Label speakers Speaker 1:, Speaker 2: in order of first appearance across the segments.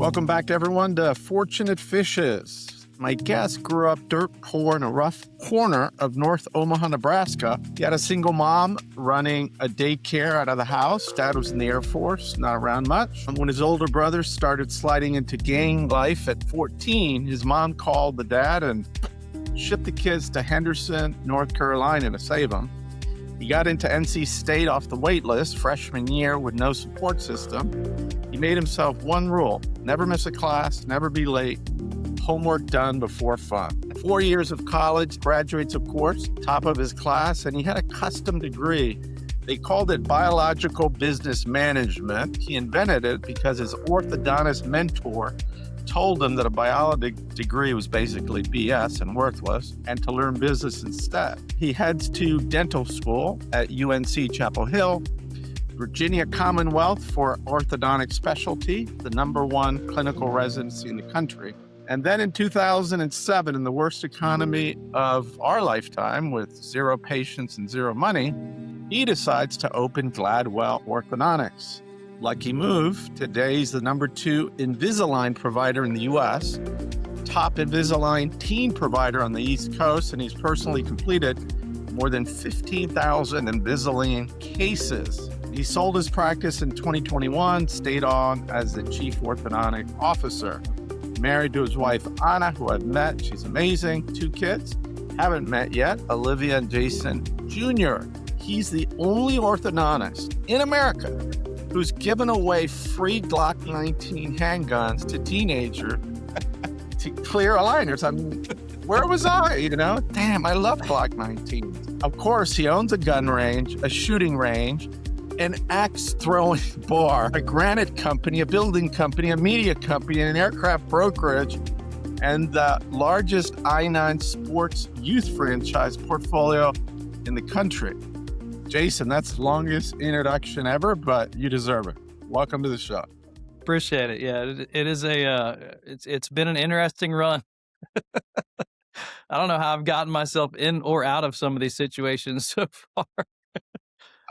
Speaker 1: Welcome back, everyone, to Fortunate Fishes. My guest grew up dirt poor in a rough corner of North Omaha, Nebraska. He had a single mom running a daycare out of the house. Dad was in the Air Force, not around much. And when his older brother started sliding into gang life at 14, his mom called the dad and shipped the kids to Henderson, North Carolina to save them. He got into NC State off the waitlist freshman year with no support system. He made himself one rule: never miss a class, never be late, homework done before fun. 4 years of college, graduates, of course, top of his class, and he had a custom degree. They called it biological business management. He invented it because his orthodontist mentor told him that a biology degree was basically BS and worthless, and to learn business instead. He heads to dental school at UNC Chapel Hill, Virginia Commonwealth for orthodontic specialty, the #1 clinical residency in the country. And then in 2007, in the worst economy of our lifetime, with zero patients and zero money, he decides to open Gladwell Orthodontics. Lucky move. Today he's the #2 Invisalign provider in the U.S., top Invisalign teen provider on the East Coast, and he's personally completed more than 15,000 Invisalign cases. He sold his practice in 2021, stayed on as the chief orthodontic officer. Married to his wife, Anna, who I've met. She's amazing. 2 kids. Haven't met yet, Olivia and Jason Jr. He's the only orthodontist in America who's given away free Glock 19 handguns to teenagers to clear aligners. I mean, where was I, Damn, I love Glock 19. Of course, he owns a gun range, a shooting range, an axe throwing bar, a granite company, a building company, a media company, an aircraft brokerage, and the largest I-9 sports youth franchise portfolio in the country. Jason, that's the longest introduction ever, but you deserve it. Welcome to the show.
Speaker 2: Appreciate it. Yeah, it is it's been an interesting run. I don't know how I've gotten myself in or out of some of these situations so far.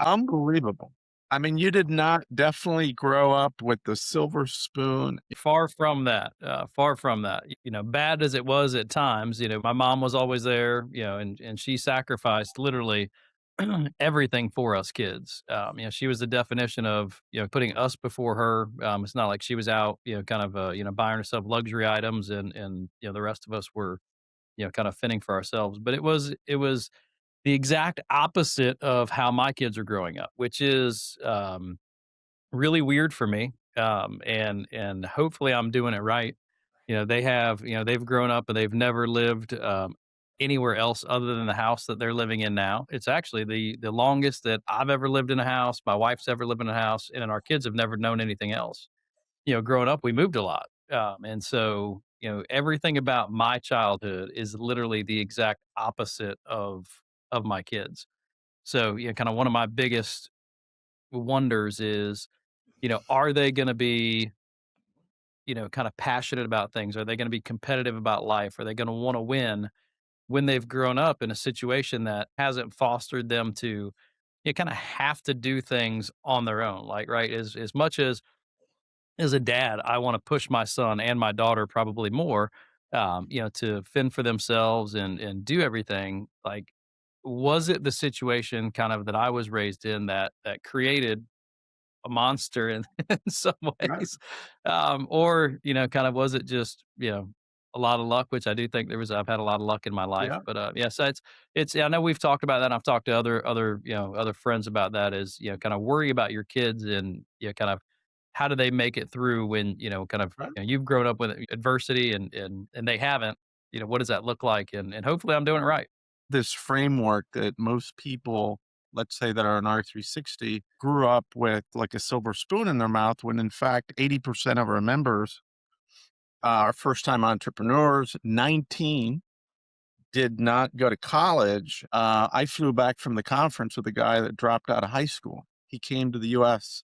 Speaker 1: Unbelievable. I mean, you did not definitely grow up with the silver spoon.
Speaker 2: Far from that. Far from that. Bad as it was at times, my mom was always there, and she sacrificed literally everything for us kids. She was the definition of, putting us before her. It's not like she was out, kind of, buying herself luxury items and the rest of us were, kind of fending for ourselves. But it was the exact opposite of how my kids are growing up, which is really weird for me. And hopefully I'm doing it right. They've grown up and they've never lived anywhere else other than the house that they're living in now. It's actually the longest that I've ever lived in a house. My wife's ever lived in a house, and our kids have never known anything else. Growing up, we moved a lot. And so, everything about my childhood is literally the exact opposite of my kids. So, kind of one of my biggest wonders is, are they going to be, kind of passionate about things? Are they going to be competitive about life? Are they going to want to win when they've grown up in a situation that hasn't fostered them to, kind of have to do things on their own? Like, right, as much as a dad, I want to push my son and my daughter probably more, to fend for themselves and do everything. Like, was it the situation kind of that I was raised in that created a monster in, in some
Speaker 1: Right.
Speaker 2: ways, or kind of was it just a lot of luck, which I do think I've had a lot of luck in my life,
Speaker 1: Yeah.
Speaker 2: but yeah, so it's I know we've talked about that. And I've talked to other friends about that. Is kind of worry about your kids and kind of how do they make it through when kind of
Speaker 1: Right.
Speaker 2: you've grown up with adversity and they haven't. What does that look like? And hopefully I'm doing it right.
Speaker 1: This framework that most people, let's say that are an R360, grew up with like a silver spoon in their mouth, when in fact 80% of our members are first-time entrepreneurs. 19 did not go to college. I flew back from the conference with a guy that dropped out of high school. He came to the U.S.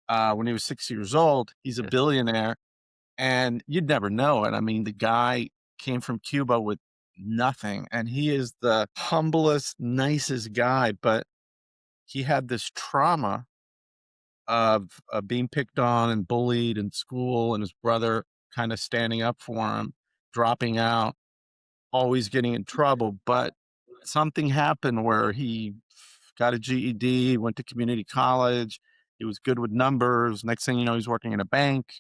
Speaker 1: When he was 6 years old. He's a billionaire, and you'd never know it. I mean, the guy came from Cuba with nothing, and he is the humblest, nicest guy, but he had this trauma of being picked on and bullied in school, and his brother kind of standing up for him, dropping out, always getting in trouble. But something happened where he got a GED, went to community college. He was good with numbers. Next thing you know, he's working in a bank.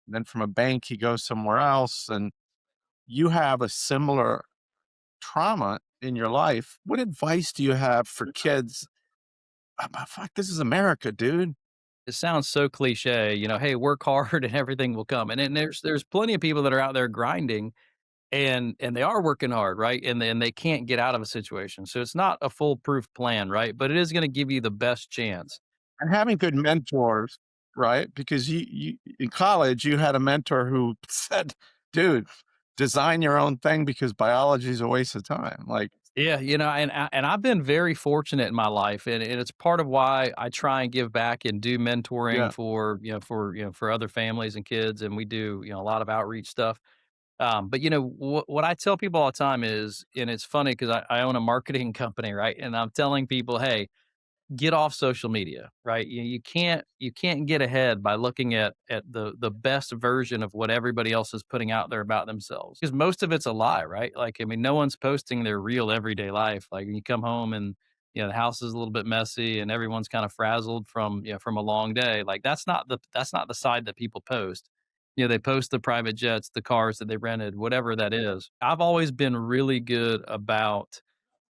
Speaker 1: And then from a bank, he goes somewhere else. And you have a similar trauma in your life. What advice do you have for kids? Fuck, this is America, dude.
Speaker 2: It sounds so cliche, "Hey, work hard and everything will come." And there's plenty of people that are out there grinding and they are working hard, right? And they can't get out of a situation. So it's not a foolproof plan, right? But it is gonna give you the best chance.
Speaker 1: And having good mentors, right? Because you in college, you had a mentor who said, "Dude, design your own thing because biology is a waste of time." Like,
Speaker 2: Yeah, and I've been very fortunate in my life, and it's part of why I try and give back and do mentoring
Speaker 1: yeah,
Speaker 2: for other families and kids, and we do a lot of outreach stuff. But what I tell people all the time is, and it's funny because I own a marketing company, right? And I'm telling people, hey, get off social media, right? You can't get ahead by looking at the best version of what everybody else is putting out there about themselves. Because most of it's a lie, right? Like, I mean, no one's posting their real everyday life. Like when you come home and the house is a little bit messy and everyone's kind of frazzled from a long day. Like that's not the side that people post. They post the private jets, the cars that they rented, whatever that is. I've always been really good about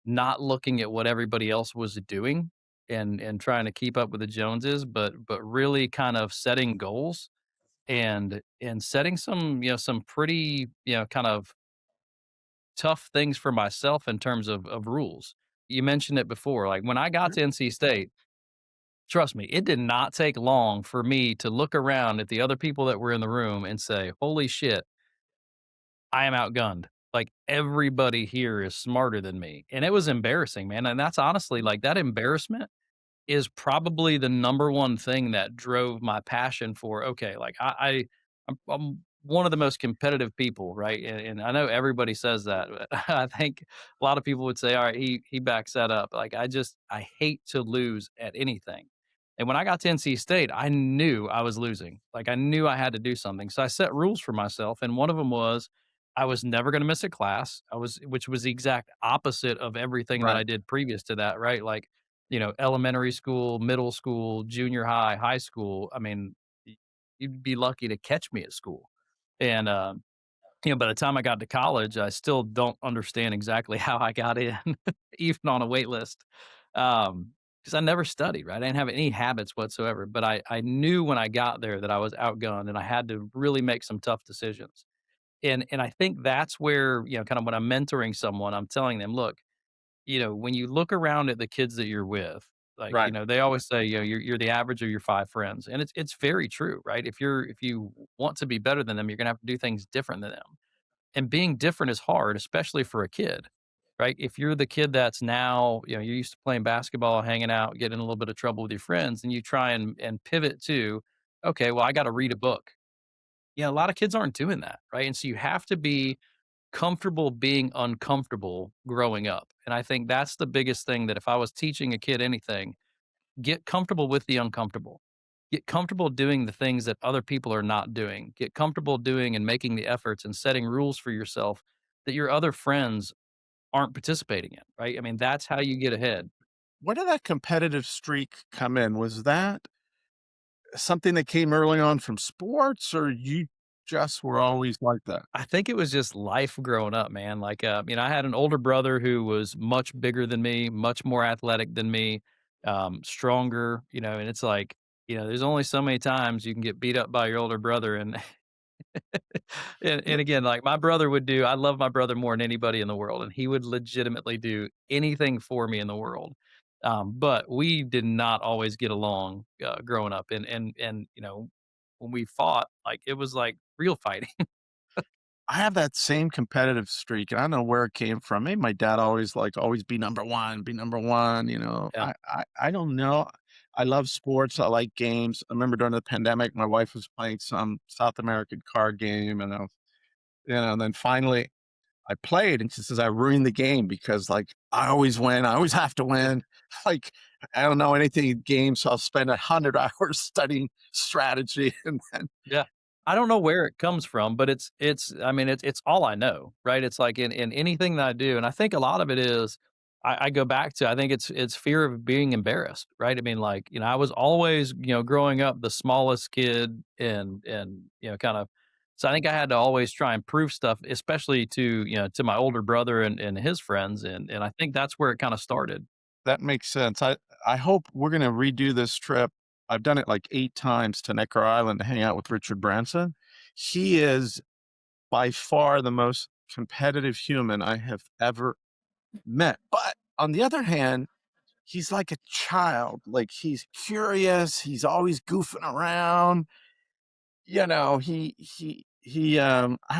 Speaker 2: not looking at what everybody else was doing and trying to keep up with the Joneses, but really kind of setting goals and setting some pretty, kind of tough things for myself in terms of rules. You mentioned it before. Like when I got
Speaker 1: mhm,
Speaker 2: to NC State, trust me, it did not take long for me to look around at the other people that were in the room and say, "Holy shit, I am outgunned. Like everybody here is smarter than me." And it was embarrassing, man. And that's honestly like that embarrassment is probably the number one thing that drove my passion for, okay, like I'm one of the most competitive people, right? And I know everybody says that, but I think a lot of people would say, all right, he backs that up. Like I hate to lose at anything. And when I got to NC State, I knew I was losing. Like I knew I had to do something. So I set rules for myself. And one of them was I was never going to miss a class. Which was the exact opposite of everything that
Speaker 1: right.
Speaker 2: I did previous to that, right? Like elementary school, middle school, junior high, high school. I mean, you'd be lucky to catch me at school. And, by the time I got to college, I still don't understand exactly how I got in, even on a wait list. Because I never studied, right? I didn't have any habits whatsoever. But I knew when I got there that I was outgunned and I had to really make some tough decisions. And I think that's where, kind of when I'm mentoring someone, I'm telling them, look, when you look around at the kids that you're with, like,
Speaker 1: Right.
Speaker 2: they always say, you're the average of your 5 friends, and it's very true, right? If you want to be better than them, you're gonna have to do things different than them, and being different is hard, especially for a kid, right? If you're the kid that's now, you're used to playing basketball, hanging out, getting in a little bit of trouble with your friends, and you try and pivot to, "Okay, well, I gotta read a book." Yeah, a lot of kids aren't doing that, right? And so you have to be comfortable being uncomfortable growing up. And I think that's the biggest thing that if I was teaching a kid anything, get comfortable with the uncomfortable. Get comfortable doing the things that other people are not doing. Get comfortable doing and making the efforts and setting rules for yourself that your other friends aren't participating in, right? I mean, that's how you get ahead.
Speaker 1: Where did that competitive streak come in? Was that something that came early on from sports, or you just were always like that?
Speaker 2: I think it was just life growing up, man. Like, I had an older brother who was much bigger than me, much more athletic than me, stronger, and it's like, there's only so many times you can get beat up by your older brother. And, and again, like my brother would do, I love my brother more than anybody in the world. And he would legitimately do anything for me in the world. But we did not always get along growing up. And, when we fought, like it was like real fighting.
Speaker 1: I have that same competitive streak, and I don't know where it came from. Maybe my dad always like always be number one, be number one.
Speaker 2: Yeah.
Speaker 1: I don't know. I love sports. I like games. I remember during the pandemic, my wife was playing some South American card game, and and then finally I played, and she says I ruined the game because like I always win. I always have to win. Like I don't know anything in games, so I'll spend 100 hours studying strategy, and then
Speaker 2: Yeah. I don't know where it comes from, but it's I mean, it's all I know, right? It's like in anything that I do, and I think a lot of it is I go back to I think it's fear of being embarrassed, right? I mean, like, I was always, growing up the smallest kid and kind of so I think I had to always try and prove stuff, especially to my older brother and his friends, and I think that's where it kind of started.
Speaker 1: that makes sense. I hope we're gonna redo this trip. I've done it like 8 times to Necker Island to hang out with Richard Branson. He is by far the most competitive human I have ever met. But on the other hand, he's like a child. Like he's curious. He's always goofing around. I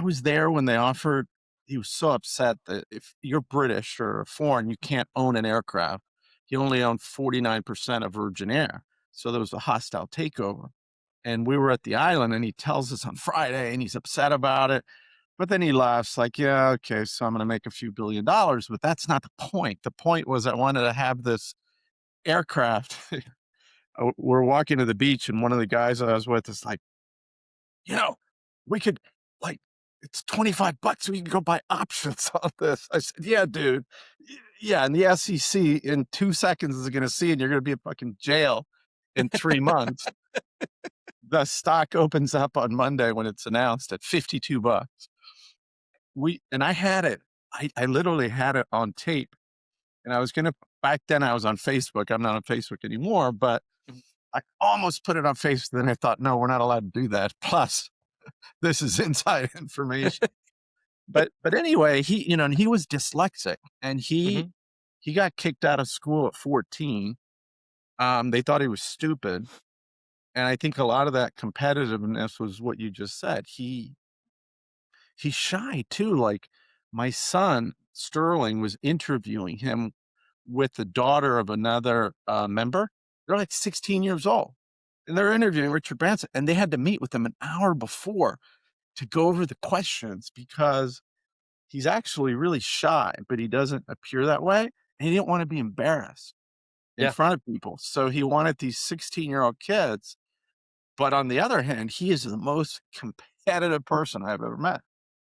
Speaker 1: was there when they offered, he was so upset that if you're British or foreign, you can't own an aircraft. He only owned 49% of Virgin Air. So there was a hostile takeover. And we were at the island and he tells us on Friday and he's upset about it. But then he laughs like, yeah, okay, so I'm going to make a few $1 billion. But that's not the point. The point was I wanted to have this aircraft. We're walking to the beach and one of the guys I was with is like, you know, we could like it's $25. We can go buy options on this. I said, yeah, dude. Yeah. And the SEC in 2 seconds is going to see, and you're going to be in fucking jail in 3 months. The stock opens up on Monday when it's announced at $52. And I had it. I literally had it on tape. And I was going to, back then I was on Facebook. I'm not on Facebook anymore, but I almost put it on Facebook. Then I thought, no, we're not allowed to do that. Plus, this is inside information. But anyway, and he was dyslexic, and
Speaker 2: Mhm.
Speaker 1: he got kicked out of school at 14. They thought he was stupid, and I think a lot of that competitiveness was what you just said. He's shy too. Like my son Sterling was interviewing him with the daughter of another member. They're like 16 years old, and they're interviewing Richard Branson, and they had to meet with him an hour before to go over the questions because he's actually really shy, but he doesn't appear that way. And he didn't want to be embarrassed in
Speaker 2: Yeah.
Speaker 1: front of people. So he wanted these 16-year-old kids. But on the other hand, he is the most competitive person I've ever met.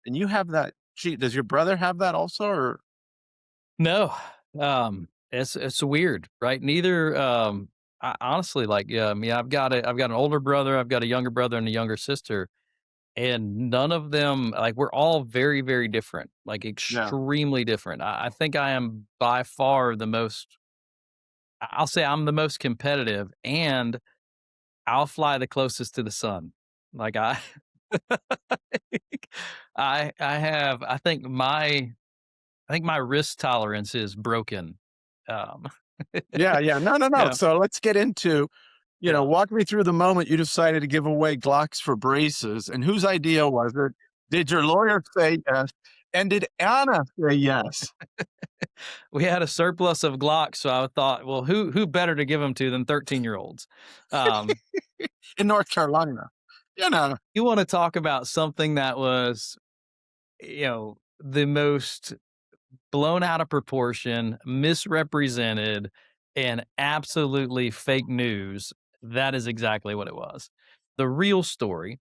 Speaker 1: And you have that. Gee, does your brother have that also? Or
Speaker 2: No, it's weird, right? Neither, I honestly, like, I've got an older brother, I've got a younger brother and a younger sister, and none of them like, we're all very, very different, like,
Speaker 1: yeah.
Speaker 2: extremely different. I think I am by far the most I'll say I'm the most competitive, and I'll fly the closest to the sun. Like, I have I think my risk tolerance is broken. Um,
Speaker 1: Yeah, yeah. No, no, no.
Speaker 2: yeah,
Speaker 1: So let's get into,
Speaker 2: yeah.
Speaker 1: walk me through the moment you decided to give away Glocks for braces, and whose idea was it? Did your lawyer say yes? And did Anna say yes?
Speaker 2: We had a surplus of Glocks, so I thought, well, who better to give them to than 13-year-olds? Um,
Speaker 1: In North Carolina. You know,
Speaker 2: you want to talk about something that was, the most blown out of proportion, misrepresented, and absolutely fake news. That is exactly what it was. The real story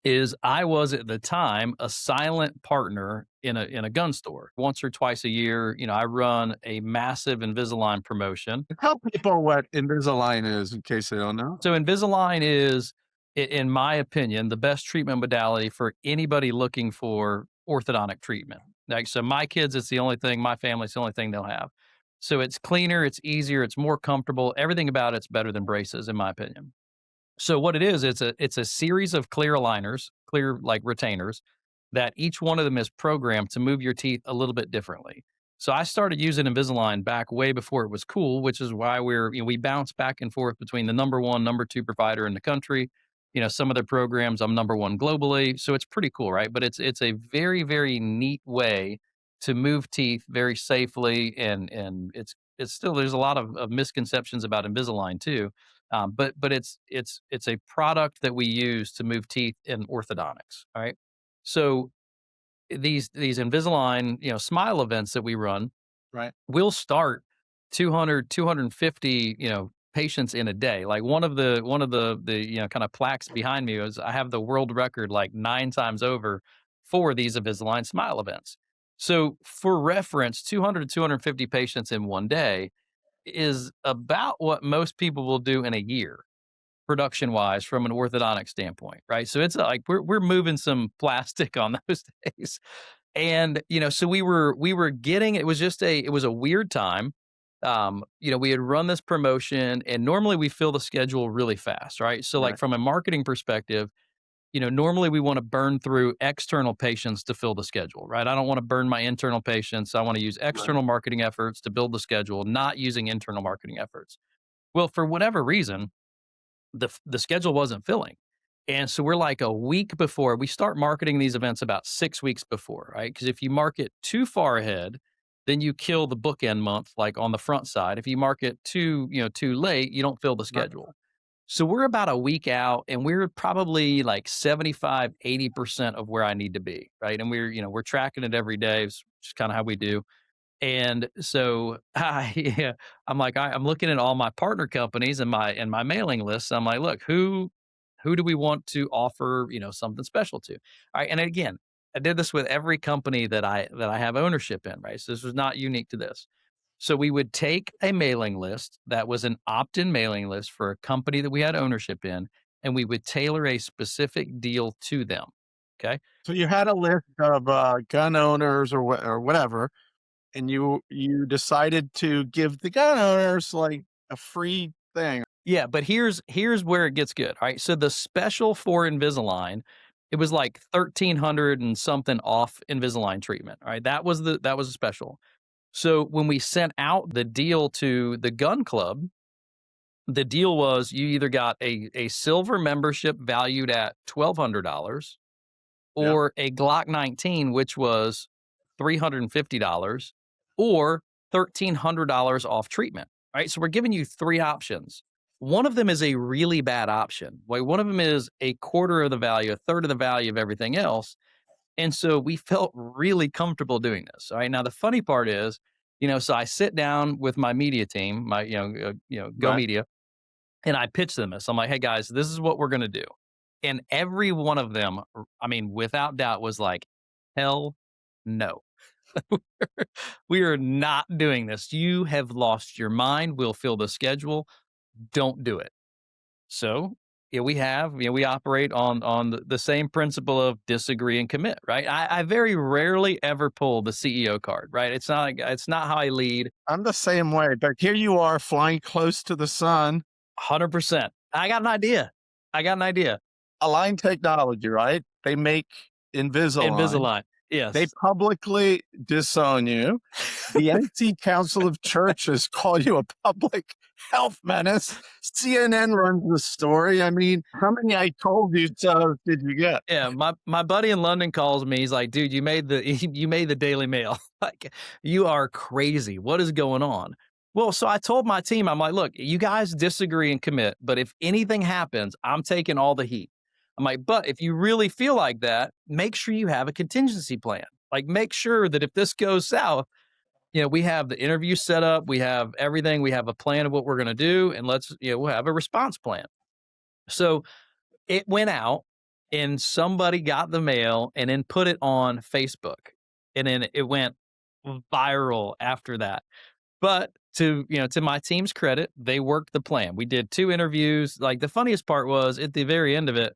Speaker 2: is I was at the time a silent partner in a gun store. Once or twice a year, I run a massive Invisalign promotion.
Speaker 1: tell people what Invisalign is in case they don't know.
Speaker 2: So Invisalign is, in my opinion, the best treatment modality for anybody looking for orthodontic treatment. Like, so my kids, it's the only thing, my family, it's the only thing they'll have. So it's cleaner, it's easier, it's more comfortable. Everything about it's better than braces, in my opinion. So what it is, it's a series of clear aligners, clear like retainers, that each one of them is programmed to move your teeth a little bit differently. So I started using Invisalign back way before it was cool, which is why we bounce back and forth between the number one, number two provider in the country. Some of their programs I'm number one globally, so it's pretty cool, right? But it's a very, very neat way to move teeth very safely, and it's still, there's a lot of misconceptions about Invisalign too, but it's a product that we use to move teeth in orthodontics. All right. So these Invisalign, smile events that we run,
Speaker 1: Right.
Speaker 2: we'll start 200, 250, patients in a day. Like one of the kind of plaques behind me is I have the world record like 9 times over for these Invisalign smile events. So for reference, 200 to 250 patients in one day is about what most people will do in a year production wise from an orthodontic standpoint, right? So it's like we're moving some plastic on those days. And, so we were getting it was a weird time. We had run this promotion and normally we fill the schedule really fast, right? So like
Speaker 1: Right.
Speaker 2: from a marketing perspective, normally we want to burn through external patients to fill the schedule, right? I don't want to burn my internal patients. I want to use
Speaker 1: Right.
Speaker 2: external marketing efforts to build the schedule, not using internal marketing efforts. Well, for whatever reason, the schedule wasn't filling. And so we're like a week before we start marketing these events about 6 weeks before, right? Because if you market too far ahead, then you kill the bookend month like on the front side. If you market too late, you don't fill the
Speaker 1: Right.
Speaker 2: schedule. So we're about a week out and we're probably like 75, 80% of where I need to be, right? And we're tracking it every day, which is kind of how we do. And so yeah, I'm looking at all my partner companies and my mailing list. I'm like, look, who do we want to offer, something special to? All right. And again, I did this with every company that I have ownership in, right? So this was not unique to this. So we would take a mailing list that was an opt-in mailing list for a company that we had ownership in, and we would tailor a specific deal to them. Okay.
Speaker 1: So you had a list of gun owners or whatever, and you decided to give the gun owners like a free thing.
Speaker 2: Yeah, but here's where it gets good, right? So the special for Invisalign, it was like 1,300 and something off Invisalign treatment, right? That was a special. So when we sent out the deal to the gun club, the deal was you either got a silver membership valued at $1,200
Speaker 1: Yeah.
Speaker 2: or a Glock 19, which was $350, or $1,300 off treatment, right? So we're giving you 3 options. One of them is a really bad option. Like one of them is a quarter of the value, a third of the value of everything else. And so we felt really comfortable doing this. All right. Now the funny part is, so I sit down with my media team, my Go
Speaker 1: Right.
Speaker 2: Media, and I pitched them this. I'm like, hey guys, this is what we're gonna do. And every one of them, I mean, without doubt, was like, hell no. We are not doing this. You have lost your mind. We'll fill the schedule. Don't do it. So we operate on the same principle of disagree and commit, right? I very rarely ever pull the CEO card, right? It's not how I lead.
Speaker 1: I'm the same way, but here you are flying close to the sun.
Speaker 2: 100%. I got an idea. I got an idea.
Speaker 1: Align Technology, right? They make Invisalign.
Speaker 2: Invisalign.
Speaker 1: They
Speaker 2: Yes.
Speaker 1: publicly disown you. The NC Council of Churches call you a public health menace. CNN runs the story. I mean, how many I told you so did you get?
Speaker 2: Yeah, my buddy in London calls me. He's like, "Dude, you made the you made the Daily Mail. Like, you are crazy. What is going on?" Well, so I told my team, I'm like, "Look, you guys disagree and commit, but if anything happens, I'm taking all the heat." I'm like, "But if you really feel like that, make sure you have a contingency plan. Like, make sure that if this goes south, we have the interview set up, we have everything, we have a plan of what we're going to do, and we'll have a response plan." So it went out and somebody got the mail and then put it on Facebook. And then it went viral after that. But to my team's credit, they worked the plan. We did 2 interviews. Like the funniest part was at the very end of it,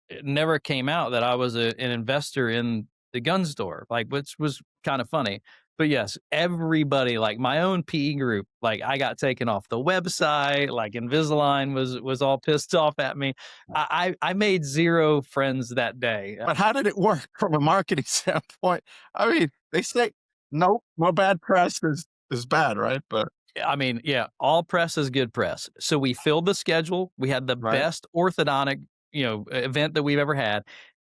Speaker 2: it never came out that I was an investor in the gun store, like, which was kind of funny. But yes, everybody, like my own PE group, like I got taken off the website. Like Invisalign was all pissed off at me. I made 0 friends that day.
Speaker 1: But how did it work from a marketing standpoint? I mean, they say no bad press is bad, right? But
Speaker 2: I mean, yeah, all press is good press. So we filled the schedule. We had the
Speaker 1: right.
Speaker 2: best orthodontic, event that we've ever had.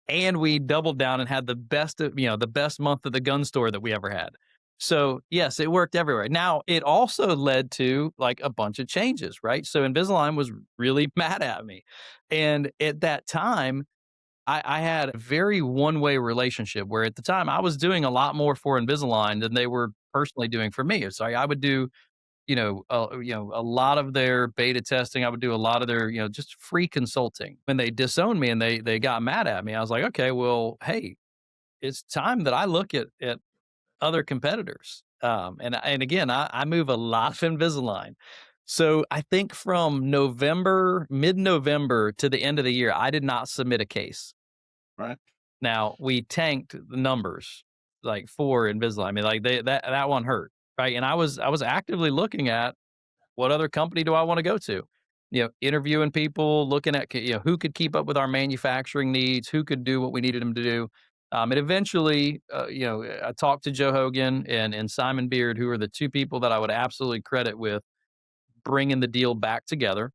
Speaker 2: And we doubled down and had the best month of the gun store that we ever had. So yes, it worked everywhere. Now it also led to like a bunch of changes, right? So Invisalign was really mad at me. And at that time, I had a very one-way relationship where at the time I was doing a lot more for Invisalign than they were personally doing for me. So I would do, a lot of their beta testing. I would do a lot of their, just free consulting. When they disowned me and they got mad at me, I was like, okay, well, hey, it's time that I look at other competitors. And again, I move a lot of Invisalign. So I think from mid-November to the end of the year, I did not submit a case.
Speaker 1: Right.
Speaker 2: Now we tanked the numbers like for Invisalign. I mean, like that one hurt, right? And I was actively looking at what other company do I want to go to? Interviewing people, looking at who could keep up with our manufacturing needs, who could do what we needed them to do. And eventually, I talked to Joe Hogan and Simon Beard, who are the two people that I would absolutely credit with bringing the deal back together.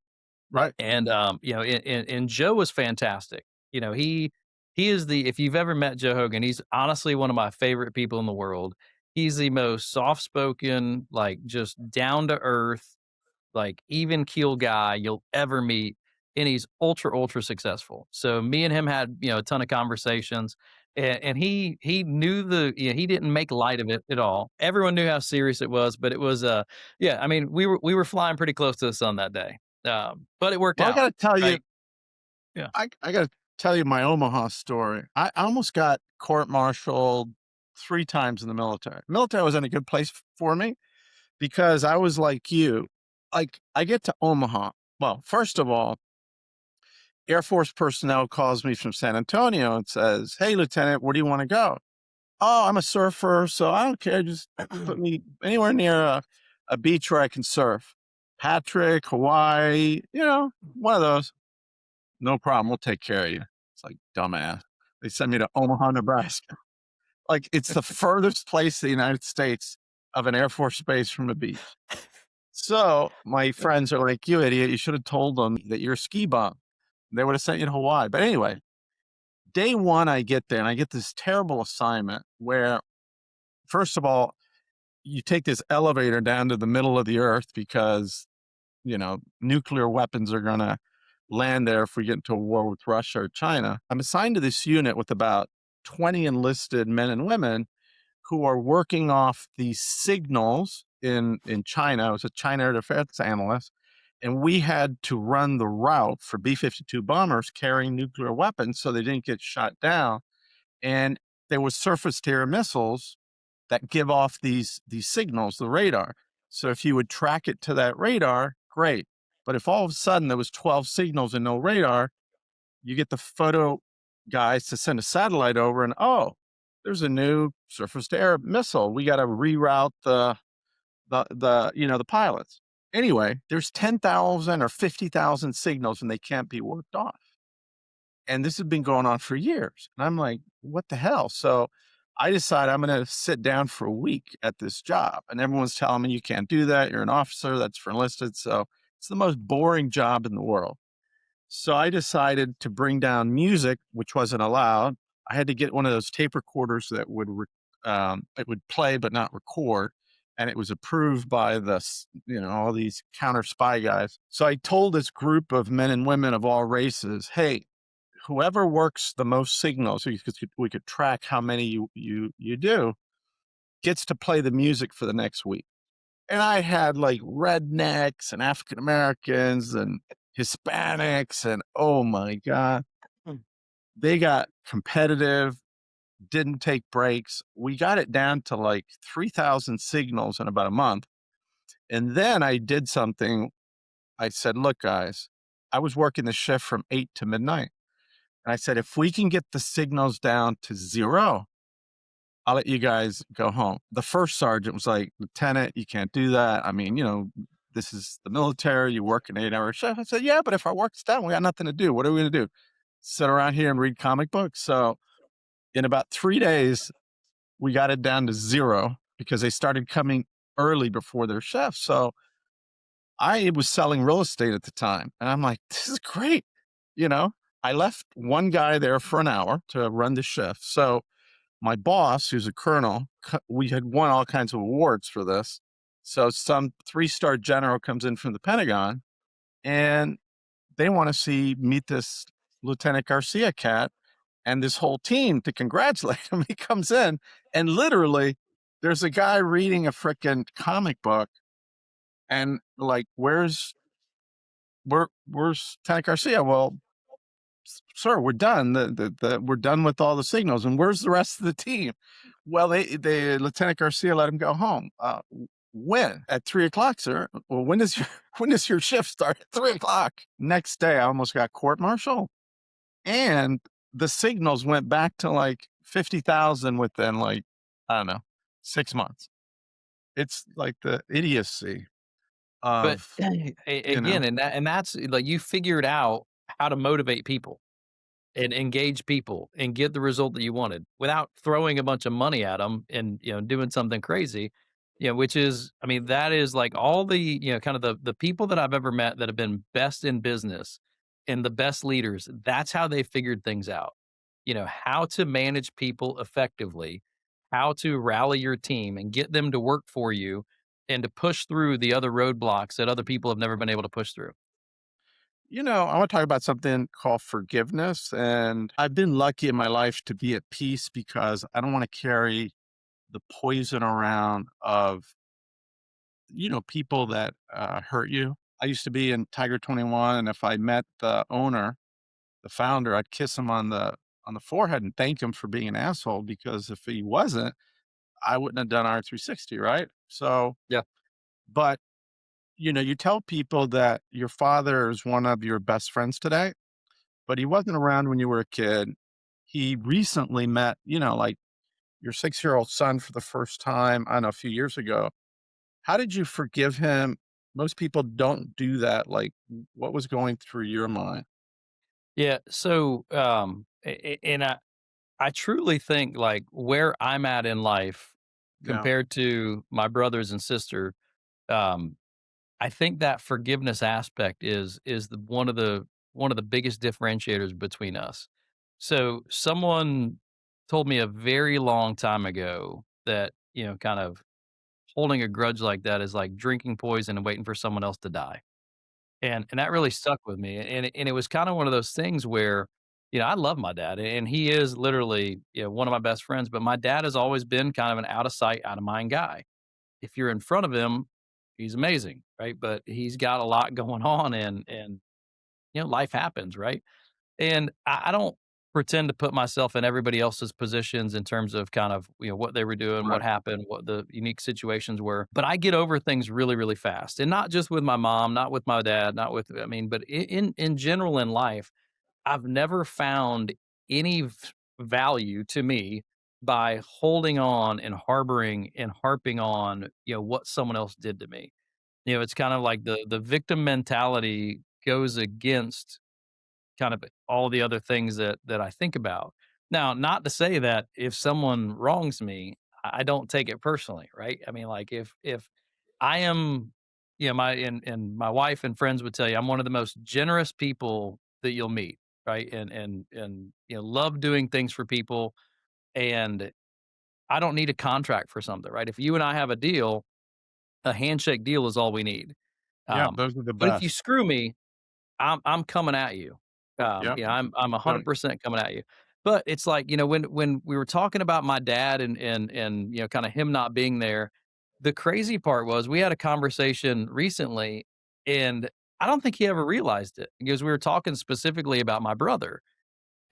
Speaker 1: Right.
Speaker 2: And and Joe was fantastic. He is the if you've ever met Joe Hogan, he's honestly one of my favorite people in the world. He's the most soft spoken, like just down to earth, like even keel guy you'll ever meet, and he's ultra successful. So me and him had a ton of conversations, and he knew he didn't make light of it at all. Everyone knew how serious it was, but it was yeah. I mean we were flying pretty close to the sun that day, but it worked
Speaker 1: Well, I
Speaker 2: out,
Speaker 1: got to tell you,
Speaker 2: right? Yeah.
Speaker 1: I got to tell you my Omaha story. I almost got court-martialed 3 times in the military. Military was in a good place for me because I was like you. Like, I get to Omaha. Well, first of all, Air Force personnel calls me from San Antonio and says, "Hey, Lieutenant, where do you want to go?" "Oh, I'm a surfer, so I don't care. Just put me anywhere near a beach where I can surf. Patrick, Hawaii, one of those. No problem. We'll take care of you." It's like, dumbass. They sent me to Omaha, Nebraska. Like, it's the furthest place in the United States of an Air Force base from a beach. So my friends are like, "You idiot. You should have told them that you're a ski bum. They would have sent you to Hawaii." But anyway, day one, I get there and I get this terrible assignment where, first of all, you take this elevator down to the middle of the earth because, nuclear weapons are going to land there if we get into a war with Russia or China. I'm assigned to this unit with about 20 enlisted men and women who are working off these signals in China. I was a China air defense analyst, and we had to run the route for B-52 bombers carrying nuclear weapons so they didn't get shot down. And there was surface-to-air missiles that give off these signals, the radar. So if you would track it to that radar, great. But if all of a sudden there was 12 signals and no radar, you get the photo guys to send a satellite over and, oh, there's a new surface to air missile. We got to reroute the pilots. Anyway, there's 10,000 or 50,000 signals and they can't be worked off. And this has been going on for years. And I'm like, what the hell? So I decide I'm going to sit down for a week at this job. And everyone's telling me, you can't do that. You're an officer. That's for enlisted. So it's the most boring job in the world. So I decided to bring down music, which wasn't allowed. I had to get one of those tape recorders that it would play but not record, and it was approved by all these counter spy guys. So I told this group of men and women of all races, "Hey, whoever works the most signals, so we could track how many you do, gets to play the music for the next week." And I had like rednecks and African Americans and Hispanics, and oh my God, they got competitive, didn't take breaks. We got it down to like 3,000 signals in about a month. And then I did something. I said, "Look, guys, I was working the shift from 8 to midnight. And I said, if we can get the signals down to 0, I'll let you guys go home." The first sergeant was like, "Lieutenant, you can't do that. I mean, this is the military. You work an 8-hour shift." I said, "Yeah, but if our work's done, we got nothing to do. What are we going to do? Sit around here and read comic books?" So in about 3 days, we got it down to 0 because they started coming early before their shift. So I was selling real estate at the time. And I'm like, this is great. I left one guy there for an hour to run the shift. So my boss, who's a colonel, we had won all kinds of awards for this. So some 3-star general comes in from the Pentagon and they want to meet this Lieutenant Garcia cat. and this whole team to congratulate him. He comes in, and literally, there's a guy reading a freaking comic book, and like, where's Lieutenant Garcia? Well, sir, we're done. We're done with all the signals. And where's the rest of the team? Well, they Lieutenant Garcia let him go home. When? At 3 o'clock, sir. Well, when does your when does your shift start? At 3 o'clock. Next day, I almost got court-martialed, and the signals went back to like 50,000 within like, I don't know, 6 months. It's like the idiocy
Speaker 2: But
Speaker 1: of, you know.
Speaker 2: again, and that's like you figured out how to motivate people and engage people and get the result that you wanted without throwing a bunch of money at them and doing something crazy. Which is, I mean, that is like all the kind of the people that I've ever met that have been best in business and the best leaders. That's how they figured things out. How to manage people effectively, how to rally your team and get them to work for you and to push through the other roadblocks that other people have never been able to push through.
Speaker 1: I want to talk about something called forgiveness. And I've been lucky in my life to be at peace because I don't want to carry the poison around of, people that hurt you. I used to be in Tiger 21, and if I met the owner, the founder, I'd kiss him on the forehead and thank him for being an asshole, because if he wasn't, I wouldn't have done R360, right? So,
Speaker 2: Yeah.
Speaker 1: but you tell people that your father is one of your best friends today, but he wasn't around when you were a kid. He recently met, like your 6-year-old son for the first time, I don't know, a few years ago. How did you forgive him? Most people don't do that. Like, what was going through your mind?
Speaker 2: Yeah. So, and I truly think like where I'm at in life
Speaker 1: Yeah.
Speaker 2: compared to my brothers and sister, um, I think that forgiveness aspect is one of the biggest differentiators between us. So someone told me a very long time ago that, kind of holding a grudge like that is like drinking poison and waiting for someone else to die. And that really stuck with me, and it was kinda one of those things where, I love my dad, and he is literally, one of my best friends, but my dad has always been kind of an out of sight, out of mind guy. If you're in front of him, he's amazing, right? But he's got a lot going on and, life happens, right? And I don't pretend to put myself in everybody else's positions in terms of kind of, what they were doing, what
Speaker 1: Right.
Speaker 2: happened, what the unique situations were. But I get over things really, really fast. And not just with my mom, not with my dad, not with, I mean, but in general in life, I've never found any value to me by holding on and harboring and harping on, what someone else did to me. It's kind of like the victim mentality goes against kind of all the other things that I think about. Now, not to say that if someone wrongs me, I don't take it personally, right? I mean, like if I am, my and my wife and friends would tell you I'm one of the most generous people that you'll meet, right? And love doing things for people, and I don't need a contract for something, right? If you and I have a deal, a handshake deal is all we need.
Speaker 1: Yeah, those are the
Speaker 2: But if you
Speaker 1: best.
Speaker 2: screw me, I'm coming at you.
Speaker 1: Yep.
Speaker 2: I'm
Speaker 1: Right.
Speaker 2: 100% coming at you. But it's like, when we were talking about my dad and kinda him not being there, the crazy part was we had a conversation recently, and I don't think he ever realized it because we were talking specifically about my brother,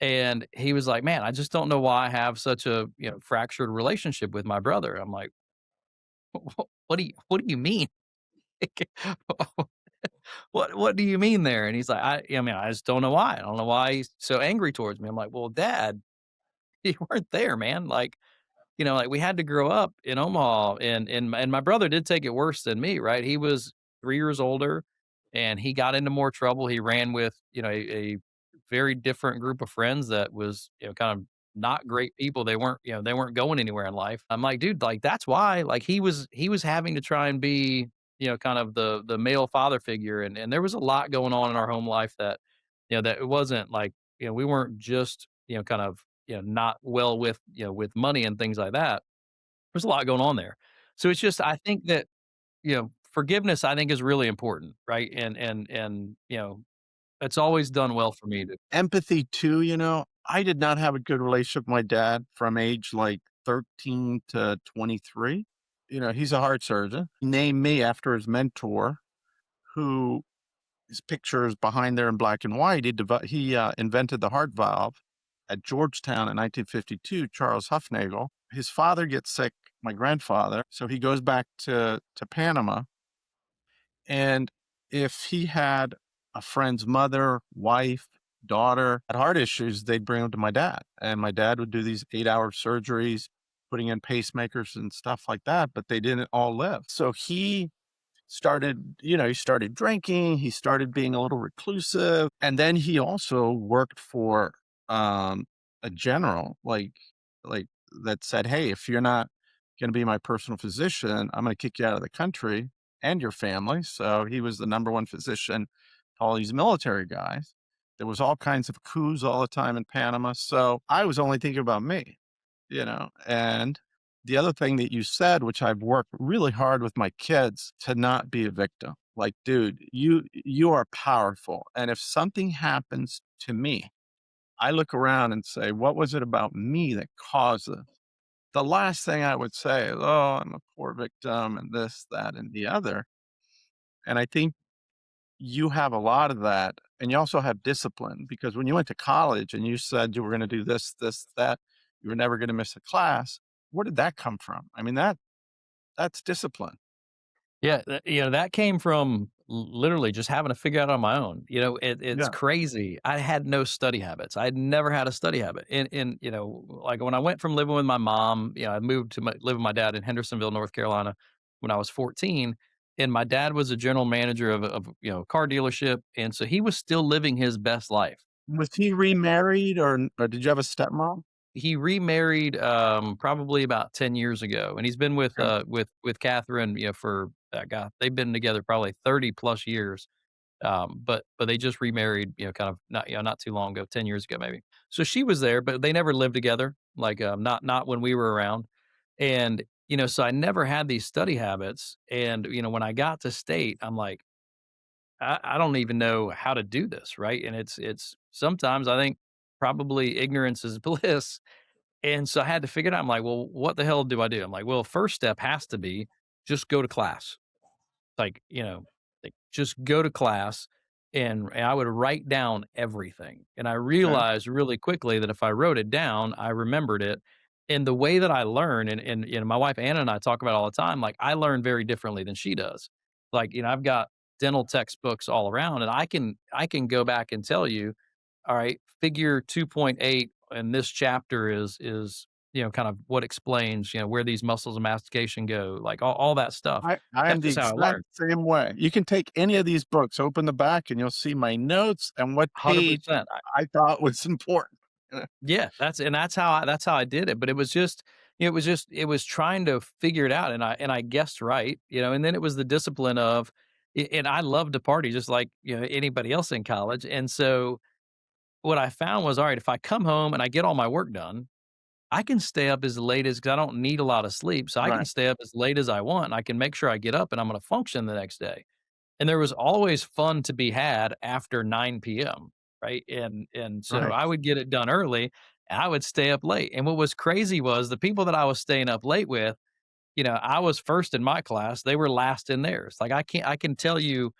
Speaker 2: and he was like, "Man, I just don't know why I have such a, fractured relationship with my brother." I'm like, what do you mean?" What do you mean there?" And he's like, I mean, I just don't know why. I don't know why he's so angry towards me." I'm like, "Well, dad, you weren't there, man. Like, we had to grow up in Omaha, and my brother did take it worse than me, right? He was 3 years older, and he got into more trouble. He ran with, a very different group of friends that was, kind of not great people. They weren't going anywhere in life. I'm like, "Dude, like, that's why." Like, he was having to try and be, kind of the male father figure, and there was a lot going on in our home life that, that it wasn't like, we weren't just, kind of, not well with, with money and things like that. There's a lot going on there. So it's just, I think that, forgiveness, I think, is really important, right? And it's always done well for me to.
Speaker 1: Empathy too, I did not have a good relationship with my dad from age like 13 to 23. You know, he's a heart surgeon. He named me after his mentor, who his picture is behind there in black and white. He invented the heart valve at Georgetown in 1952, Charles Huffnagel. His father gets sick, my grandfather, so he goes back to Panama. And if he had a friend's mother, wife, daughter had heart issues, they'd bring them to my dad. And my dad would do these 8-hour surgeries, putting in pacemakers and stuff like that, but they didn't all live. So he started drinking, he started being a little reclusive. And then he also worked for a general, like that said, "Hey, if you're not gonna be my personal physician, I'm gonna kick you out of the country and your family." So he was the number one physician to all these military guys. There was all kinds of coups all the time in Panama. So I was only thinking about me, and the other thing that you said, which I've worked really hard with my kids to not be a victim. Like, dude, you are powerful. And if something happens to me, I look around and say, what was it about me that caused this? The last thing I would say is, oh, I'm a poor victim and this, that, and the other. And I think you have a lot of that. And you also have discipline because when you went to college and you said you were going to do this, this, that, you were never going to miss a class. Where did that come from? I mean, that's discipline.
Speaker 2: Yeah, that came from literally just having to figure out on my own. It's
Speaker 1: Yeah.
Speaker 2: crazy. I had no study habits. I'd never had a study habit. And like when I went from living with my mom, I moved to live with my dad in Hendersonville, North Carolina when I was 14. And my dad was a general manager of a car dealership. And so he was still living his best life.
Speaker 1: Was he remarried or did you have a stepmom?
Speaker 2: He remarried, probably about 10 years ago, and he's been with,
Speaker 1: Okay.
Speaker 2: with Catherine, for, God, they've been together probably 30 plus years, but they just remarried, kind of not too long ago, 10 years ago, maybe. So she was there, but they never lived together, like, not when we were around, and, so I never had these study habits, and, when I got to state, I'm like, I don't even know how to do this, right? And it's sometimes I think probably ignorance is bliss, and so I had to figure it out. I'm like, "Well, what the hell do I do?" I'm like, "Well, first step has to be just go to class." Like, just go to class and I would write down everything. And I
Speaker 1: Okay.
Speaker 2: realized really quickly that if I wrote it down, I remembered it. And the way that I learn, and my wife Anna and I talk about it all the time, like I learn very differently than she does. Like, I've got dental textbooks all around and I can go back and tell you, all right, figure 2.8 in this chapter is kind of what explains, where these muscles of mastication go, like all that stuff.
Speaker 1: I am
Speaker 2: That's
Speaker 1: the
Speaker 2: just how I
Speaker 1: exact
Speaker 2: learn.
Speaker 1: same way. You can take any of these books, open the back, and you'll see my notes and what page
Speaker 2: 100%.
Speaker 1: I thought was important.
Speaker 2: Yeah, that's how I did it, but it was trying to figure it out, and I guessed right, and then it was the discipline of and I love to party just like, anybody else in college, and so what I found was, all right, if I come home and I get all my work done, I can stay up as late as because I don't need a lot of sleep, so I can
Speaker 1: Right,
Speaker 2: stay up as late as I want, and I can make sure I get up and I'm gonna function the next day. And there was always fun to be had after 9 p.m., right? And so
Speaker 1: right.
Speaker 2: I would get it done early, and I would stay up late, and what was crazy was the people that I was staying up late with, I was first in my class, they were last in theirs. Like, I can tell you,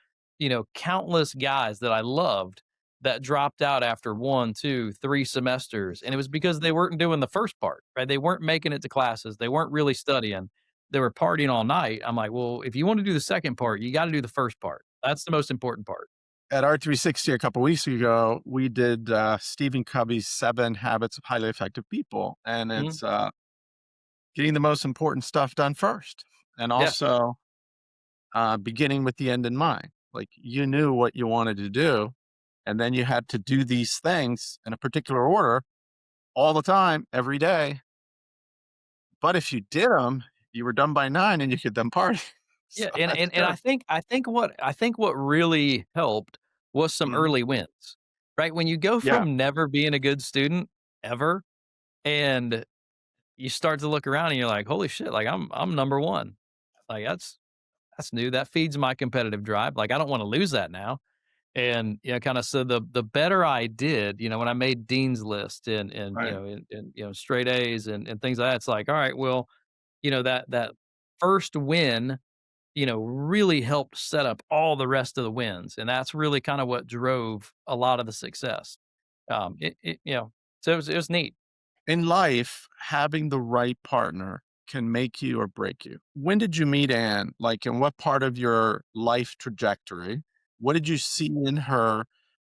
Speaker 2: countless guys that I loved that dropped out after 1, 2, 3 semesters, and it was because they weren't doing the first part, right? They weren't making it to classes, they weren't really studying, they were partying all night. I'm like, "Well, if you wanna do the second part, you gotta do the first part. That's the most important part."
Speaker 1: At R360 a couple weeks ago, we did Stephen Covey's 7 Habits of Highly Effective People, and
Speaker 2: Mhm.
Speaker 1: it's getting the most important stuff done first, and
Speaker 2: Yeah.
Speaker 1: also beginning with the end in mind. Like you knew what you wanted to do, and then you had to do these things in a particular order all the time, every day. But if you did them, you were done by 9 and you could then party.
Speaker 2: Yeah,
Speaker 1: So
Speaker 2: and
Speaker 1: that's
Speaker 2: and and
Speaker 1: good.
Speaker 2: I think what really helped was some
Speaker 1: Mhm.
Speaker 2: early wins, right? When you go
Speaker 1: Yeah,
Speaker 2: from never being a good student ever, and you start to look around and you're like, "Holy shit, like I'm number 1." Like, that's new, that feeds my competitive drive, like, I don't wanna lose that now, And, kinda so the better I did, when I made dean's list and,
Speaker 1: Right.
Speaker 2: straight A's and things like that, it's like, all right, well, that first win, really helped set up all the rest of the wins, and that's really kinda what drove a lot of the success. So it was neat.
Speaker 1: In life, having the right partner can make you or break you. When did you meet Anne? Like, in what part of your life trajectory? What did you see in her?